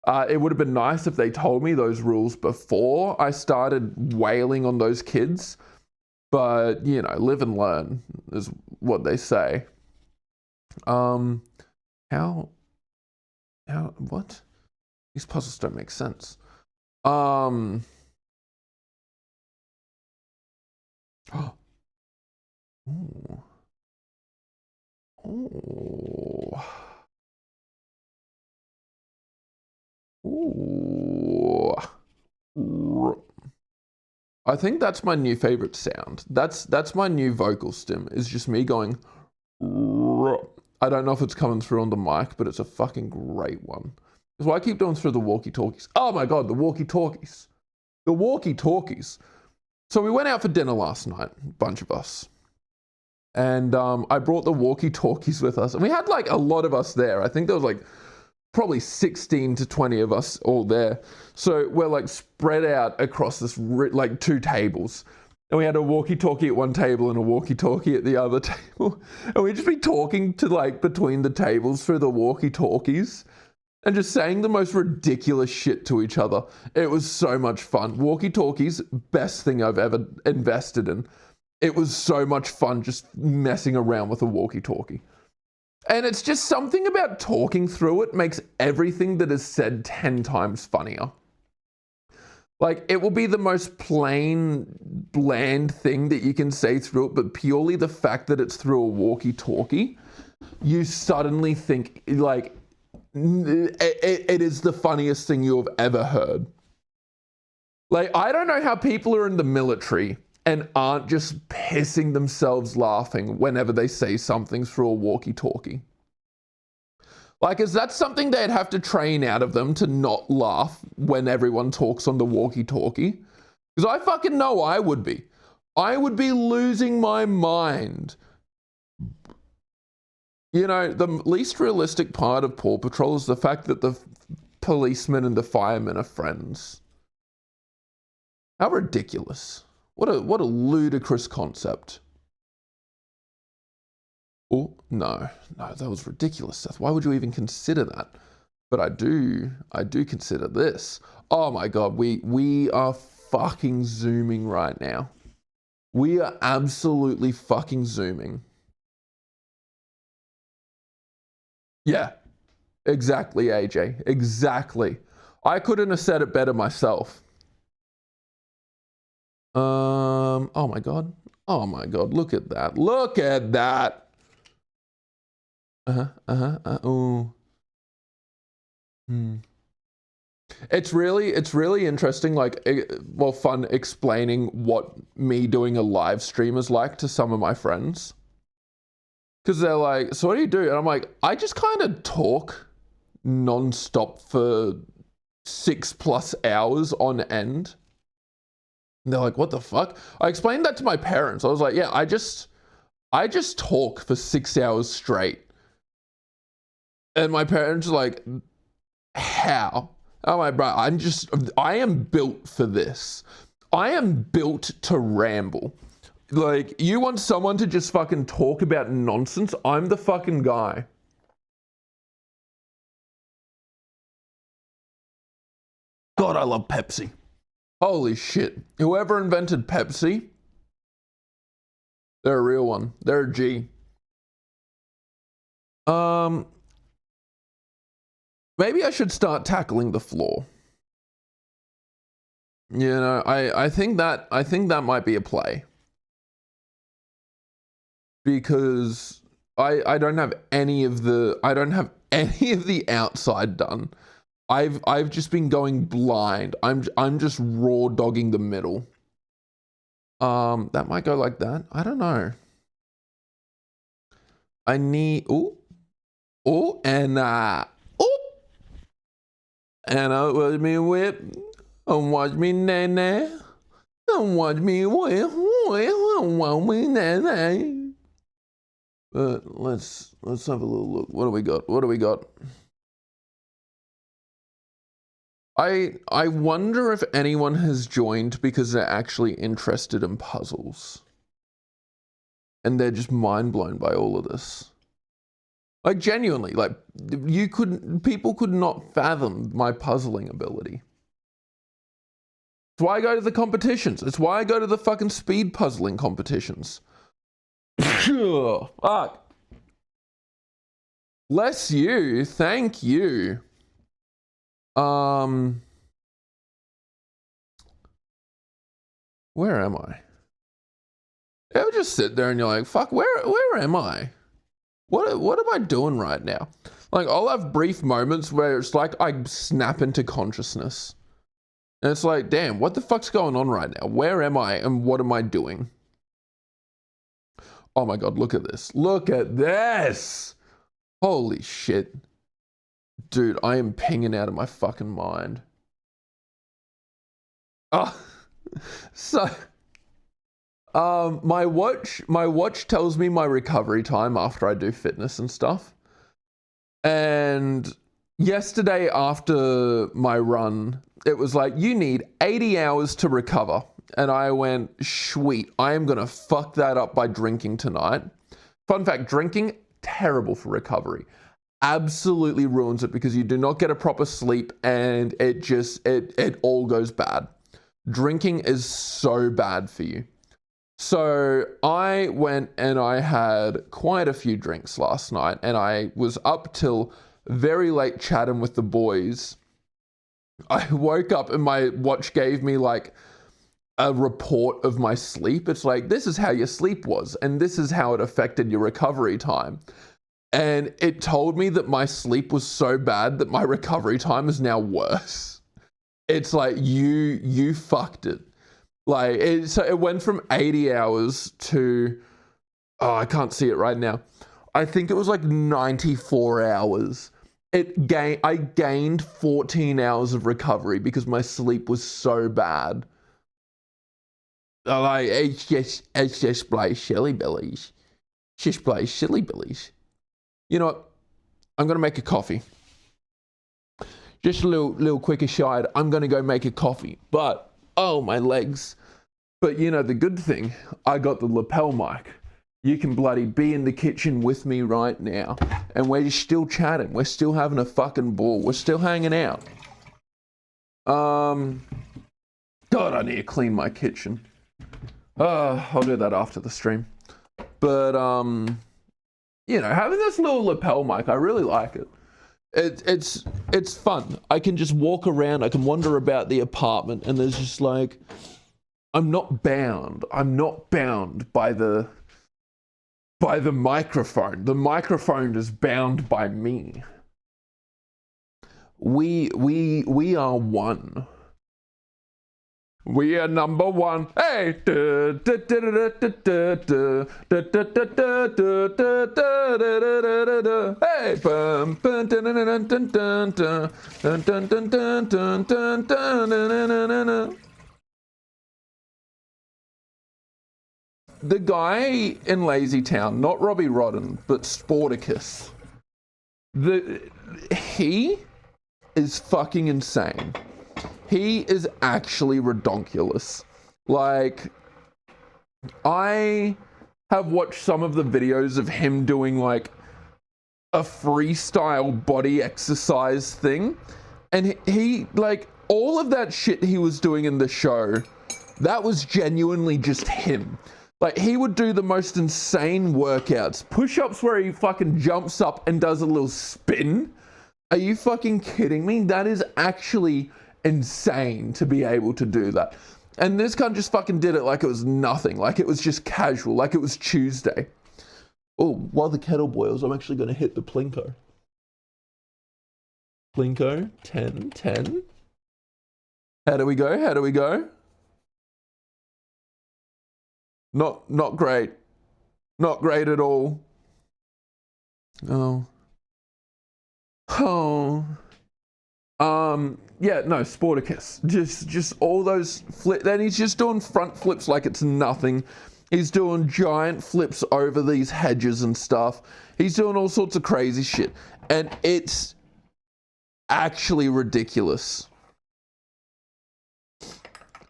It would have been nice if they told me those rules before I started wailing on those kids. But, you know, live and learn is what they say. What? These puzzles don't make sense. Oh. Ooh. Ooh. Ooh. I think that's my new favorite sound. That's my new vocal stim. It's just me going. I don't know if it's coming through on the mic, but it's a fucking great one. That's why I keep doing through the walkie-talkies. Oh my god, the walkie-talkies. The walkie-talkies. So we went out for dinner last night, a bunch of us. And I brought the walkie-talkies with us. And we had like a lot of us there. I think there was like probably 16 to 20 of us all there. So we're like spread out across this like 2 tables. And we had a walkie-talkie at one table and a walkie-talkie at the other table. And we'd just be talking to like between the tables through the walkie-talkies and just saying the most ridiculous shit to each other. It was so much fun. Walkie-talkies, best thing I've ever invested in. It was so much fun just messing around with a walkie-talkie. And it's just something about talking through it makes everything that is said 10 times funnier. Like, it will be the most plain, bland thing that you can say through it, but purely the fact that it's through a walkie-talkie, you suddenly think, like, it is the funniest thing you have ever heard. Like, I don't know how people are in the military and aren't just pissing themselves laughing whenever they say something through a walkie-talkie. Like, is that something they'd have to train out of them to not laugh when everyone talks on the walkie-talkie? Because I fucking know I would be. I would be losing my mind. You know, the least realistic part of Paw Patrol is the fact that the policemen and the firemen are friends. How ridiculous. What a ludicrous concept. Oh, no, that was ridiculous, Seth. Why would you even consider that? But I do consider this. Oh my God, we are fucking zooming right now. We are absolutely fucking zooming. Yeah, exactly, AJ, exactly. I couldn't have said it better myself. Oh my God. Oh my God. Look at that. Look at that. Oh. It's really interesting, like, well, fun explaining what me doing a live stream is like to some of my friends. Because they're like, so what do you do? And I'm like, I just kind of talk non-stop for 6+ hours on end. And they're like, what the fuck? I explained that to my parents. I was like, yeah, I just talk for 6 hours straight. And my parents are like, how? I'm like, bro, I am built for this. I am built to ramble. Like, you want someone to just fucking talk about nonsense? I'm the fucking guy. God, I love Pepsi. Holy shit. Whoever invented Pepsi, they're a real one. They're a G. Maybe I should start tackling the floor. You know, I think that might be a play. Because I don't have any of the outside done. I've just been going blind. I'm just raw dogging the middle. That might go like that. I don't know. I need Anna watch me whip, and watch me nay, and watch me whip, and watch me nay. But let's have a little look. What do we got? I wonder if anyone has joined because they're actually interested in puzzles. And they're just mind blown by all of this. Like, genuinely, like, people could not fathom my puzzling ability. It's why I go to the competitions. It's why I go to the fucking speed puzzling competitions. Fuck. Bless you. Thank you. Where am I? You ever just sit there and you're like, fuck, where am I? What am I doing right now? Like, I'll have brief moments where it's like I snap into consciousness. And it's like, damn, what the fuck's going on right now? Where am I and what am I doing? Oh my God, look at this. Look at this. Holy shit. Dude, I am pinging out of my fucking mind. Oh, so... my watch tells me my recovery time after I do fitness and stuff. And yesterday after my run, it was like, you need 80 hours to recover. And I went, sweet, I am going to fuck that up by drinking tonight. Fun fact, drinking, terrible for recovery. Absolutely ruins it because you do not get a proper sleep and it all goes bad. Drinking is so bad for you. So I went and I had quite a few drinks last night and I was up till very late chatting with the boys. I woke up and my watch gave me like a report of my sleep. It's like, this is how your sleep was and this is how it affected your recovery time. And it told me that my sleep was so bad that my recovery time is now worse. It's like, you fucked it. Like, so it went from 80 hours to, oh, I can't see it right now. I think it was like 94 hours. I gained 14 hours of recovery because my sleep was so bad. Like, it's just like silly billies. Just like silly billies. You know what? I'm going to make a coffee. Just a little quick aside. I'm going to go make a coffee. But, oh, my legs. But you know, the good thing, I got the lapel mic. You can bloody be in the kitchen with me right now. And we're still chatting. We're still having a fucking ball. We're still hanging out. God, I need to clean my kitchen. I'll do that after the stream. But, you know, having this little lapel mic, I really like it. It's fun. I can just walk around. I can wander about the apartment, and there's just like, I'm not bound. I'm not bound by the microphone. The microphone is bound by me. We are one. We are number one. Hey! Hey! The guy in LazyTown, not Robbie Rodden, but Sporticus, he is fucking insane. He is actually redonkulous. Like, I have watched some of the videos of him doing like a freestyle body exercise thing, and he like all of that shit he was doing in the show, that was genuinely just him. Like, he would do the most insane workouts, push-ups where he fucking jumps up and does a little spin. Are you fucking kidding me? That is actually insane to be able to do that. And this cunt just fucking did it like it was nothing, like it was just casual, like it was Tuesday. Oh, while the kettle boils, I'm actually going to hit the Plinko. Plinko, 10, 10. How do we go? How do we go? Not great. Not great at all. Oh. Oh. Yeah, no, Sporticus. Just all those then he's just doing front flips like it's nothing. He's doing giant flips over these hedges and stuff. He's doing all sorts of crazy shit. And it's actually ridiculous.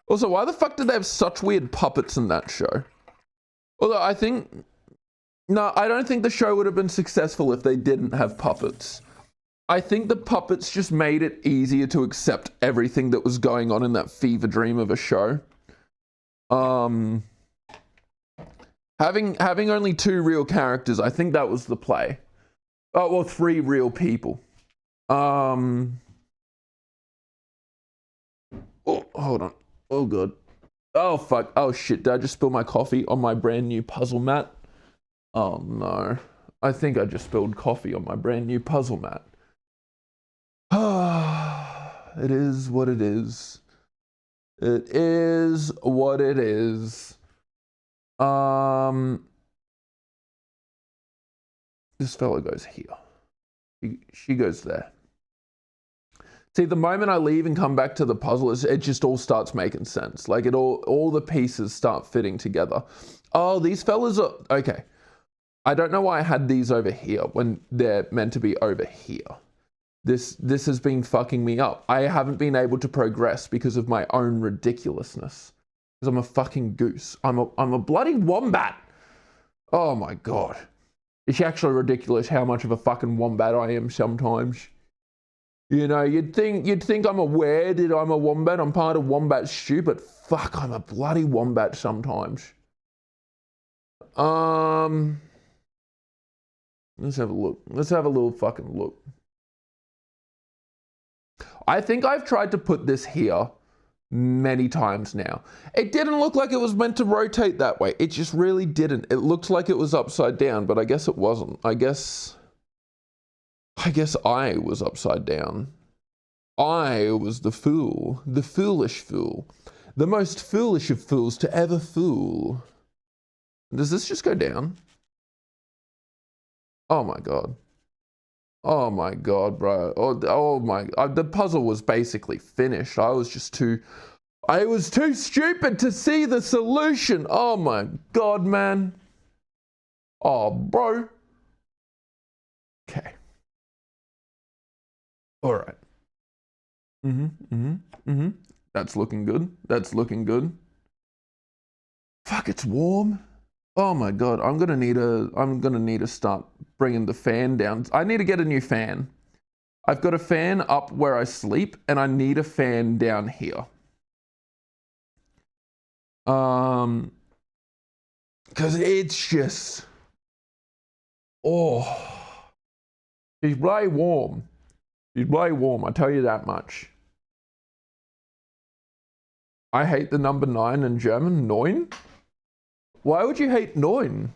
Also, why the fuck did they have such weird puppets in that show? Although I don't think the show would have been successful if they didn't have puppets. I think the puppets just made it easier to accept everything that was going on in that fever dream of a show. Having only 2 real characters, I think that was the play. Oh, well, 3 real people. Oh, hold on. Oh, God. Oh, fuck. Oh, shit. Did I just spill my coffee on my brand new puzzle mat? Oh, no. I think I just spilled coffee on my brand new puzzle mat. It is what it is. It is what it is. This fella goes here. She goes there. See, the moment I leave and come back to the puzzle, it just all starts making sense. Like, all the pieces start fitting together. Oh, these fellas are... Okay. I don't know why I had these over here when they're meant to be over here. This has been fucking me up. I haven't been able to progress because of my own ridiculousness. Because I'm a fucking goose. I'm a bloody wombat. Oh my God. It's actually ridiculous how much of a fucking wombat I am sometimes. You know, you'd think I'm aware that I'm a wombat. I'm part of wombat stew, but fuck, I'm a bloody wombat sometimes. Let's have a look. Let's have a little fucking look. I think I've tried to put this here many times now. It didn't look like it was meant to rotate that way. It just really didn't. It looked like it was upside down, but I guess it wasn't. I guess I was upside down. I was the fool, the foolish fool, the most foolish of fools to ever fool. Does this just go down? Oh my God. Oh my God, bro. Oh my, the puzzle was basically finished. I was too stupid to see the solution. Oh my God, man. Oh, bro. Okay. All right. That's looking good. That's looking good. Fuck, it's warm. Oh my God, I'm gonna need to start bringing the fan down. I need to get a new fan. I've got a fan up where I sleep, and I need a fan down here. Because it's just, oh, it's bloody warm. She's way warm, I tell you that much. I hate the number 9 in German. Neun? Why would you hate neun?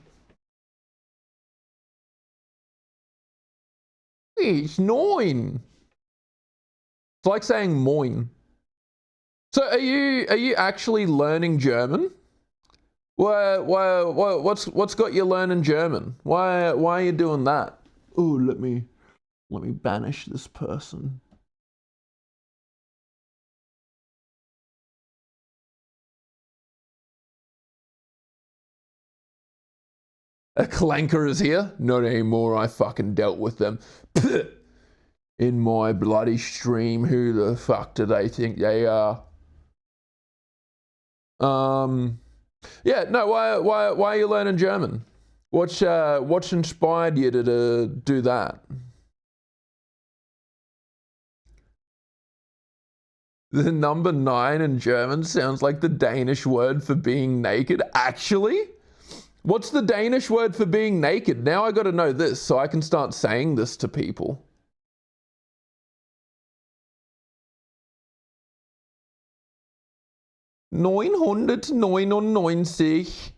It's neun. It's like saying moin. So are you actually learning German? What's got you learning German? Why are you doing that? Oh, let me banish this person. A clanker is here? Not anymore, I fucking dealt with them. In my bloody stream, who the fuck do they think they are? Yeah, no, why are you learning German? What's inspired you to do that? The number 9 in German sounds like the Danish word for being naked. Actually? What's the Danish word for being naked? Now I gotta know this so I can start saying this to people. $999.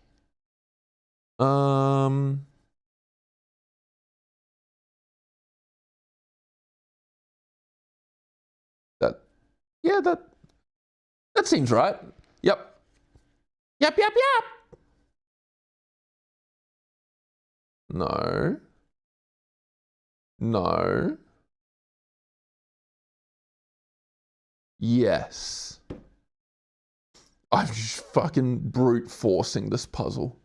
That seems right. Yep. Yep. No. Yes. I'm just fucking brute forcing this puzzle.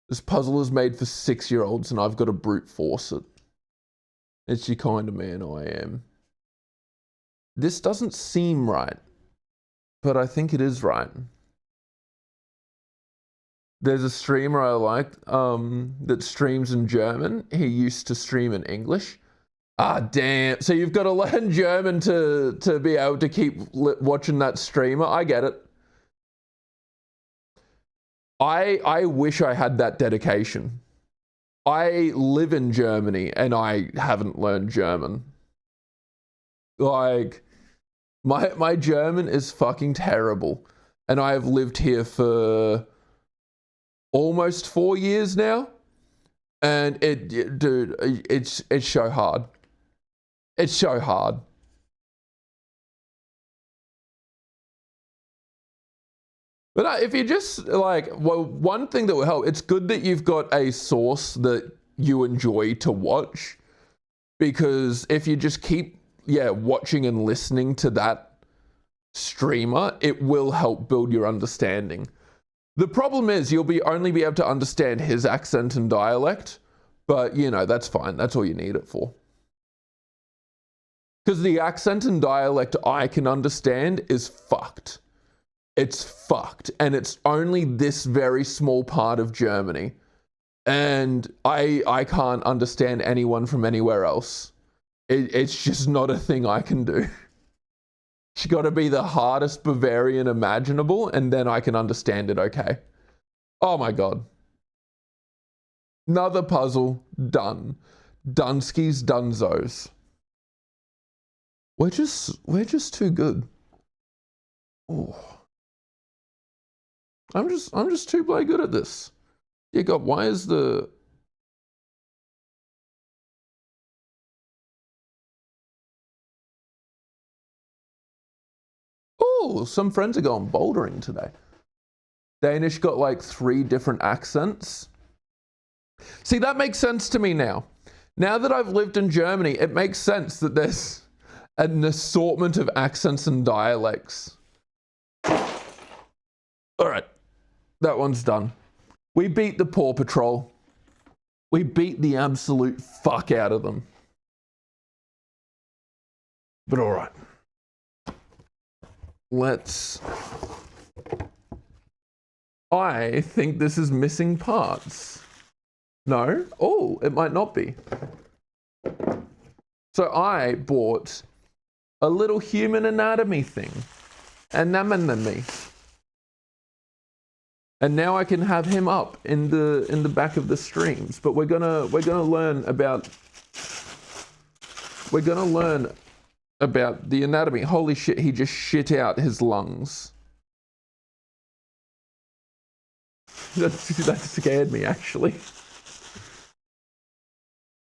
This puzzle is made for 6-year-olds and I've got to brute force it. It's the kind of man I am. This doesn't seem right, but I think it is right. There's a streamer I like that streams in German. He used to stream in English. Ah, damn. So you've got to learn German to be able to keep watching that streamer. I get it. I wish I had that dedication. I live in Germany and I haven't learned German. Like, my German is fucking terrible. And I have lived here for almost 4 years now. And dude, it's so hard. It's so hard. But if you just one thing that will help, it's good that you've got a source that you enjoy to watch. Because if you just keep, watching and listening to that streamer, it will help build your understanding. The problem is you'll only be able to understand his accent and dialect, but that's fine. That's all you need it for. Because the accent and dialect I can understand is fucked. It's fucked. And it's only this very small part of Germany. And I can't understand anyone from anywhere else. It's just not a thing I can do. It's got to be the hardest Bavarian imaginable, and then I can understand it okay. Oh my god. Another puzzle done. Dunsky's Dunzos. We're just too good. Oh. I'm just too bloody good at this. Yeah, God, why is the... Oh, some friends are going bouldering today. Danish got like 3 different accents. See, that makes sense to me now. Now that I've lived in Germany, it makes sense that there's an assortment of accents and dialects. All right, that one's done. We beat the Paw Patrol. We beat the absolute fuck out of them. But all right. I think this is missing parts. No? Oh, it might not be. So I bought a little human anatomy thing. Anatomy. And now I can have him up in the back of the streams. But we're gonna learn about the anatomy. Holy shit, he just shit out his lungs. That scared me, actually.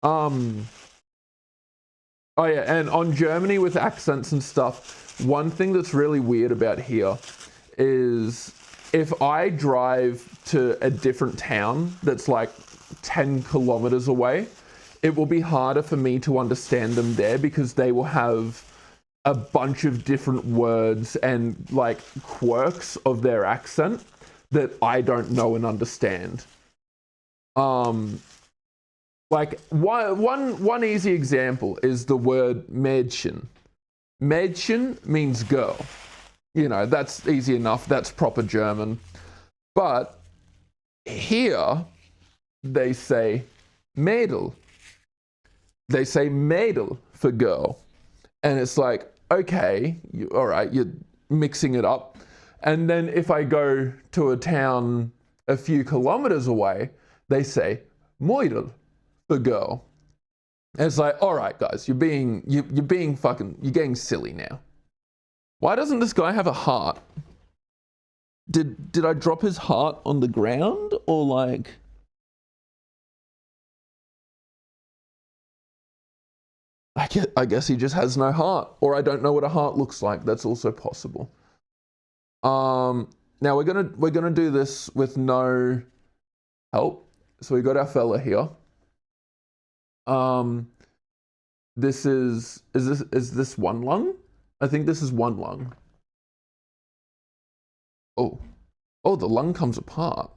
Oh yeah, and on Germany with accents and stuff, one thing that's really weird about here is if I drive to a different town that's like 10 kilometers away, it will be harder for me to understand them there because they will have a bunch of different words and like quirks of their accent that I don't know and understand. Like one easy example is the word Mädchen. Mädchen means girl. You know, that's easy enough. That's proper German. But here they say Mädel. They say Mädel for girl. And it's like, okay, all right, you're mixing it up. And then if I go to a town a few kilometers away, they say Mädel for girl. And it's like, all right, guys, you're being getting silly now. Why doesn't this guy have a heart? Did I drop his heart on the ground or like? I guess he just has no heart, or I don't know what a heart looks like. That's also possible. Now we're gonna do this with no help. So we got our fella here. This is this one lung? I think this is one lung. Oh, the lung comes apart.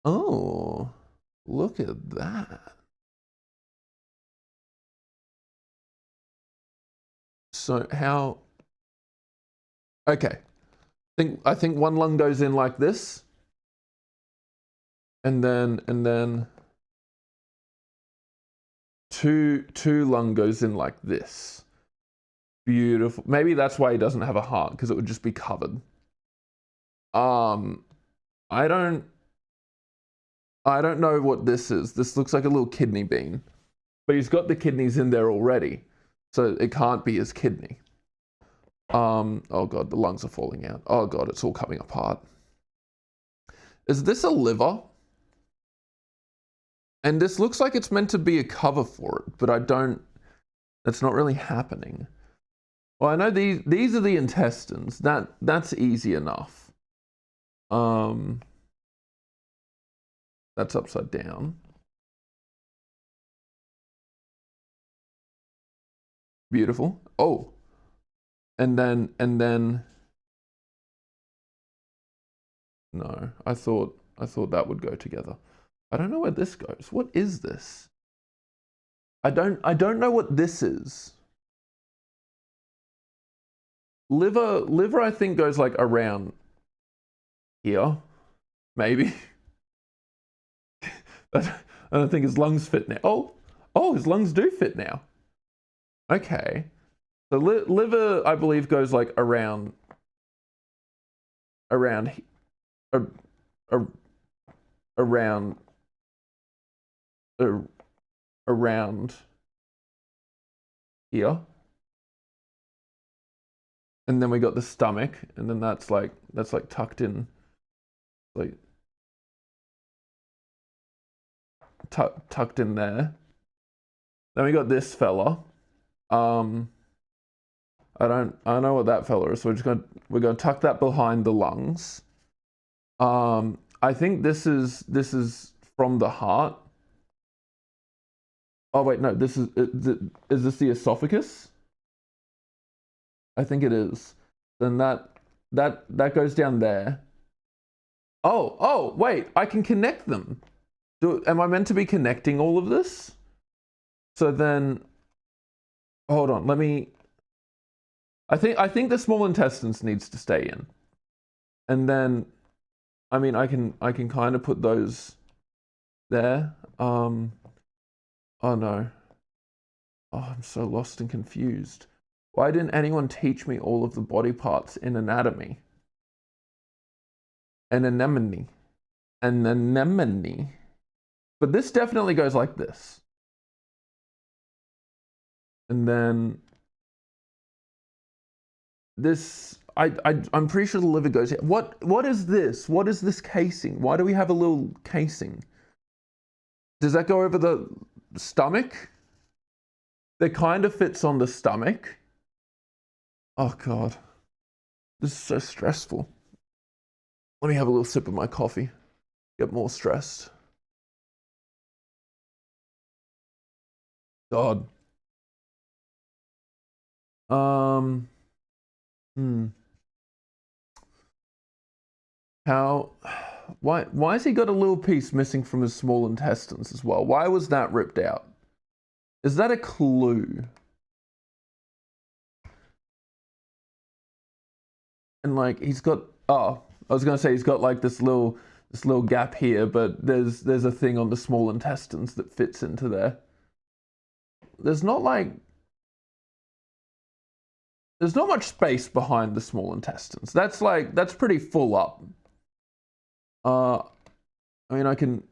Oh, look at that. So how? Okay, I think one lung goes in like this, and then two lung goes in like this. Beautiful. Maybe that's why he doesn't have a heart, because it would just be covered. I don't know what this is. This looks like a little kidney bean, but he's got the kidneys in there already, so it can't be his kidney. Oh god, the lungs are falling out. Oh god, it's all coming apart. Is this a liver? And this looks like it's meant to be a cover for it, but that's not really happening. Well, I know these are the intestines. That's easy enough. That's upside down. Beautiful. Oh. And then no, I thought that would go together. I don't know where this goes. What is this? I don't know what this is. Liver I think goes like around here. Maybe. I don't think his lungs fit now. Oh, his lungs do fit now. Okay. The liver, I believe, goes like around here. And then we got the stomach, and then that's like tucked in, like tucked in there. Then we got this fella. I don't know what that fella is, so we're gonna tuck that behind the lungs. I think this is from the heart. Oh wait, no, is this the esophagus? I think it is. Then that goes down there. Oh wait, I can connect them. Am I meant to be connecting all of this? So then, hold on, let me. I think the small intestines needs to stay in, and then, I mean, I can kind of put those there. Oh no. Oh, I'm so lost and confused. Why didn't anyone teach me all of the body parts in anatomy? An anemone. But this definitely goes like this. And then this, I'm pretty sure the liver goes here. What is this? What is this casing? Why do we have a little casing? Does that go over the stomach? That kind of fits on the stomach. Oh God, this is so stressful. Let me have a little sip of my coffee. Get more stressed. God. Why has he got a little piece missing from his small intestines as well? Why was that ripped out? Is that a clue? And like he's got, oh, I was gonna say he's got like this little gap here, but there's a thing on the small intestines that fits into there. There's not much space behind the small intestines. That's pretty full up. I mean, I can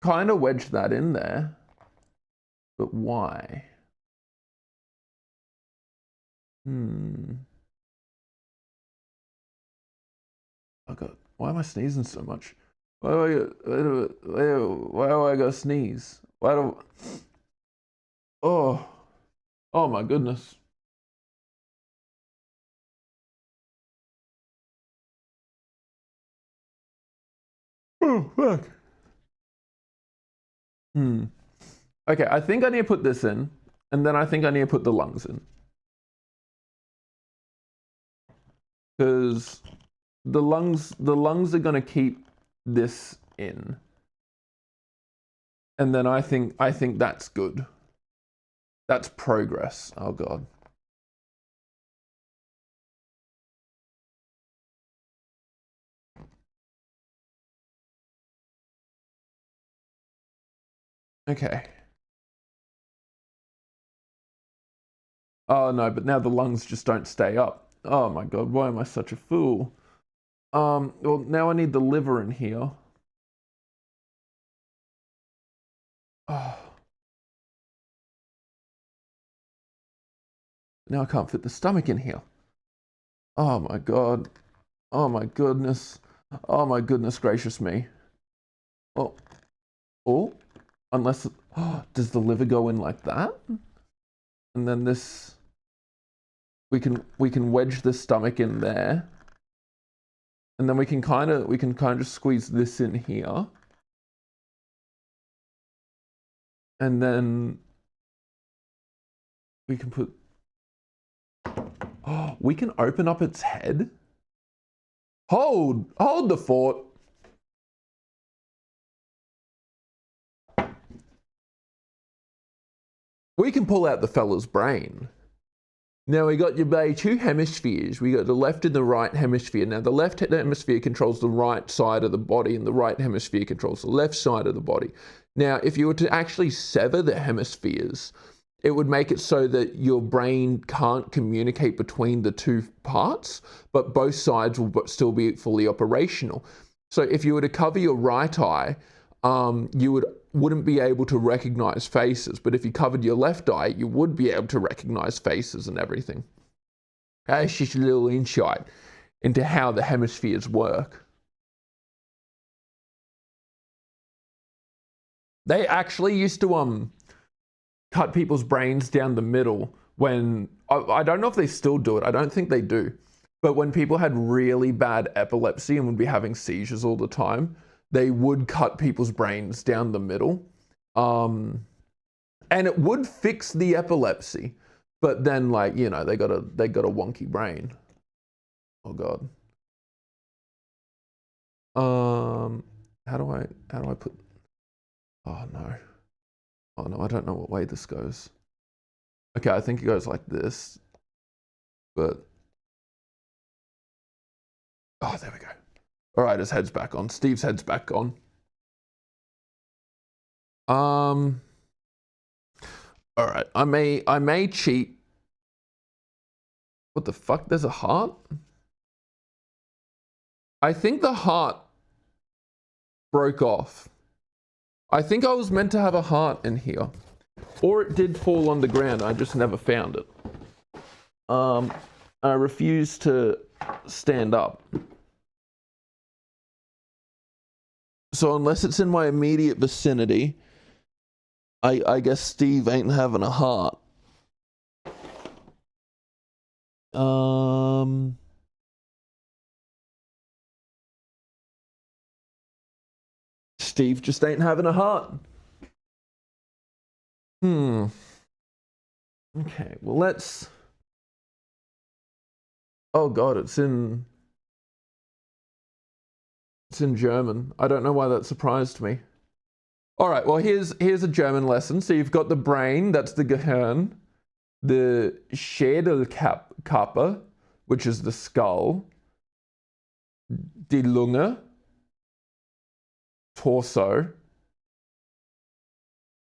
kind of wedge that in there, but why? Oh God, why am I sneezing so much? Why do I go sneeze? Oh my goodness. Oh, fuck. Okay, I think I need to put this in, and then I think I need to put the lungs in. Because the lungs are gonna keep this in. And then I think that's good. That's progress. Oh God. Okay. Oh no, but now the lungs just don't stay up. Oh my God, why am I such a fool? Well, now I need the liver in here. Oh. Now I can't fit the stomach in here. Oh my God. Oh my goodness. Oh my goodness gracious me. Oh, unless, does the liver go in like that? And then this, we can wedge the stomach in there. And then we can kind of squeeze this in here. And then we can put, we can open up its head. Hold the fort. We can pull out the fella's brain. Now we got your two hemispheres. We got the left and the right hemisphere. Now the left hemisphere controls the right side of the body and the right hemisphere controls the left side of the body. Now, if you were to actually sever the hemispheres, it would make it so that your brain can't communicate between the two parts, but both sides will still be fully operational. So if you were to cover your right eye, you wouldn't be able to recognize faces, but if you covered your left eye, you would be able to recognize faces and everything. That's just a little insight into how the hemispheres work. They actually used to cut people's brains down the middle when, I don't know if they still do it, I don't think they do, but when people had really bad epilepsy and would be having seizures all the time, they would cut people's brains down the middle. And it would fix the epilepsy, but then like, you know, they got a wonky brain. Oh God. How do I put, oh no, I don't know what way this goes. Okay, I think it goes like this, but, oh, there we go. All right, his head's back on. Steve's head's back on. All right, I may cheat. What the fuck? There's a heart? I think the heart broke off. I think I was meant to have a heart in here. Or it did fall on the ground, I just never found it. I refuse to stand up. So unless it's in my immediate vicinity, I guess Steve ain't having a heart. Steve just ain't having a heart. Okay, well let's... Oh god, it's in German. I don't know why that surprised me. All right, well here's a German lesson. So you've got the brain, that's the Gehirn, the Schädelkappe, which is the skull, die Lunge, torso,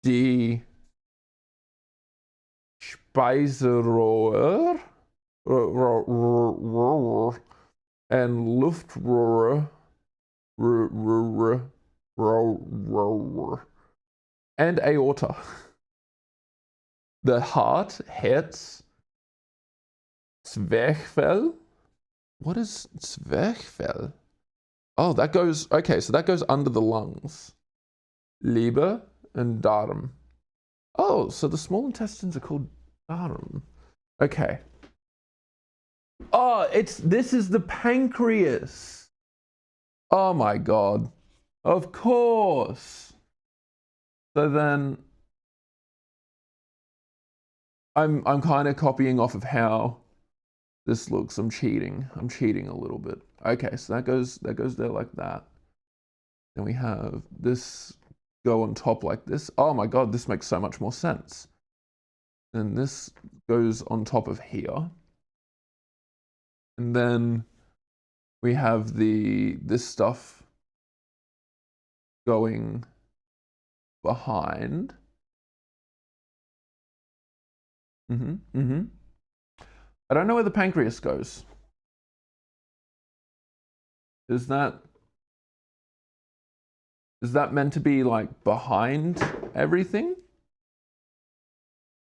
die Speiseröhre and Luftrohre and aorta. The heart, Herz, Zwerchfell. What is Zwerchfell? Oh, that goes, okay, so that goes under the lungs. Leber and Darm. Oh, so the small intestines are called Darm. Okay. Oh, this is the pancreas. Oh my god. Of course. So then I'm kind of copying off of how this looks. I'm cheating a little bit. Okay, so that goes there like that. Then we have this go on top like this. Oh my god, this makes so much more sense. And this goes on top of here. And then we have this stuff going behind. I don't know where the pancreas goes. Is that meant to be like behind everything?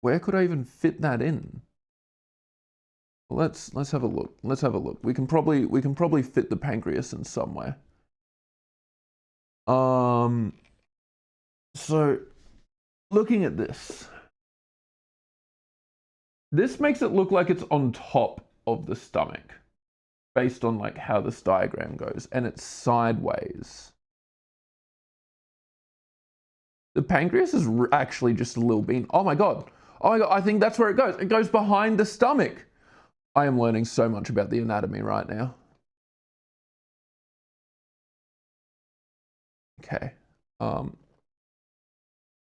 Where could I even fit that in? Let's have a look. Let's have a look. We can probably fit the pancreas in somewhere. So looking at this makes it look like it's on top of the stomach based on like how this diagram goes, and it's sideways. The pancreas is actually just a little bean. Oh my god, I think that's where it goes. It goes behind the stomach. I am learning so much about the anatomy right now. Okay.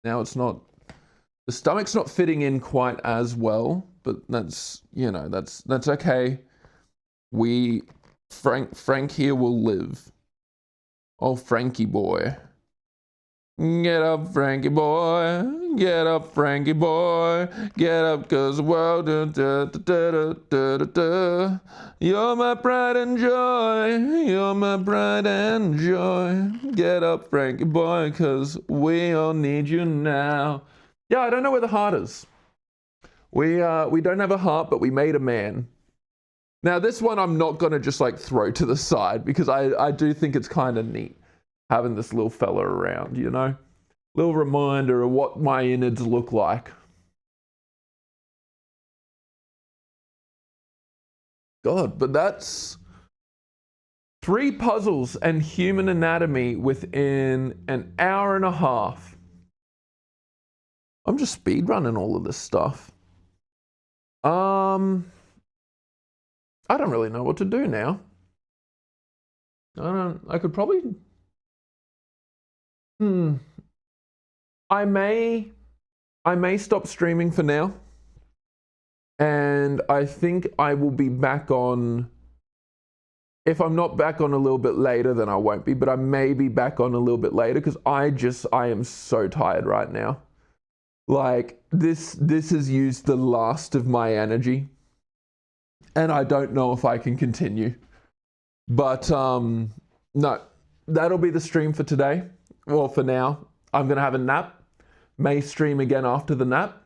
Now it's not, the stomach's not fitting in quite as well, but that's, you know, that's okay. Frank here will live. Oh, Frankie boy. Get up, Frankie boy. Get up, Frankie boy. Get up, cause the world, you're my pride and joy. You're my pride and joy. Get up, Frankie boy, cause we all need you now. Yeah, I don't know where the heart is. We don't have a heart, but we made a man. Now this one I'm not gonna just like throw to the side because I do think it's kind of neat having this little fella around, you know? Little reminder of what my innards look like. God, but that's 3 puzzles and human anatomy within an hour and a half. I'm just speed running all of this stuff. I don't really know what to do now. I could probably... I may stop streaming for now. And I think I will be back on... If I'm not back on a little bit later, then I won't be. But I may be back on a little bit later because I am so tired right now. Like, this has used the last of my energy. And I don't know if I can continue. But, no. That'll be the stream for today. Well, for now. I'm going to have a nap. may stream again after the nap.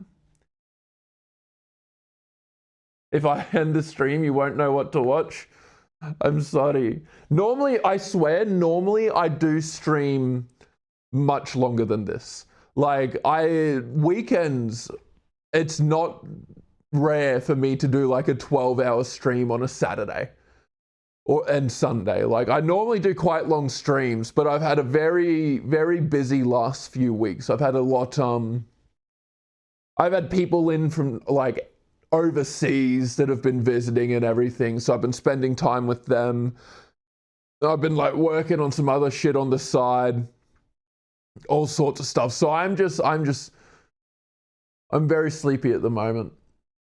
If I end the stream, you won't know what to watch. I'm sorry. Normally, I swear, normally I do stream much longer than this. Like, weekends, it's not rare for me to do like a 12-hour stream on a Saturday and Sunday. Like, I normally do quite long streams, but I've had a very, very busy last few weeks. I've had a lot, I've had people in from like overseas that have been visiting and everything, so I've been spending time with them. I've been like working on some other shit on the side, all sorts of stuff. So I'm very sleepy at the moment.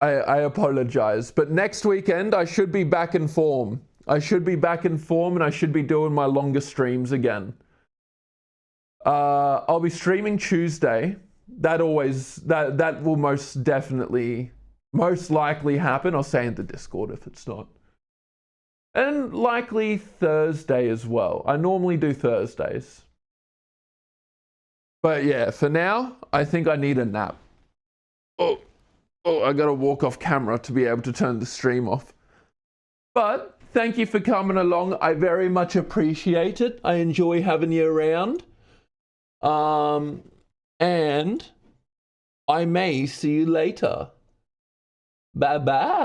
I apologize, but next weekend I should be back in form. And I should be doing my longer streams again. I'll be streaming Tuesday. That will most likely happen. I'll say in the Discord if it's not. And likely Thursday as well. I normally do Thursdays. But yeah, for now, I think I need a nap. Oh, I gotta walk off camera to be able to turn the stream off. But thank you for coming along. I very much appreciate it. I enjoy having you around. And I may see you later. Bye-bye.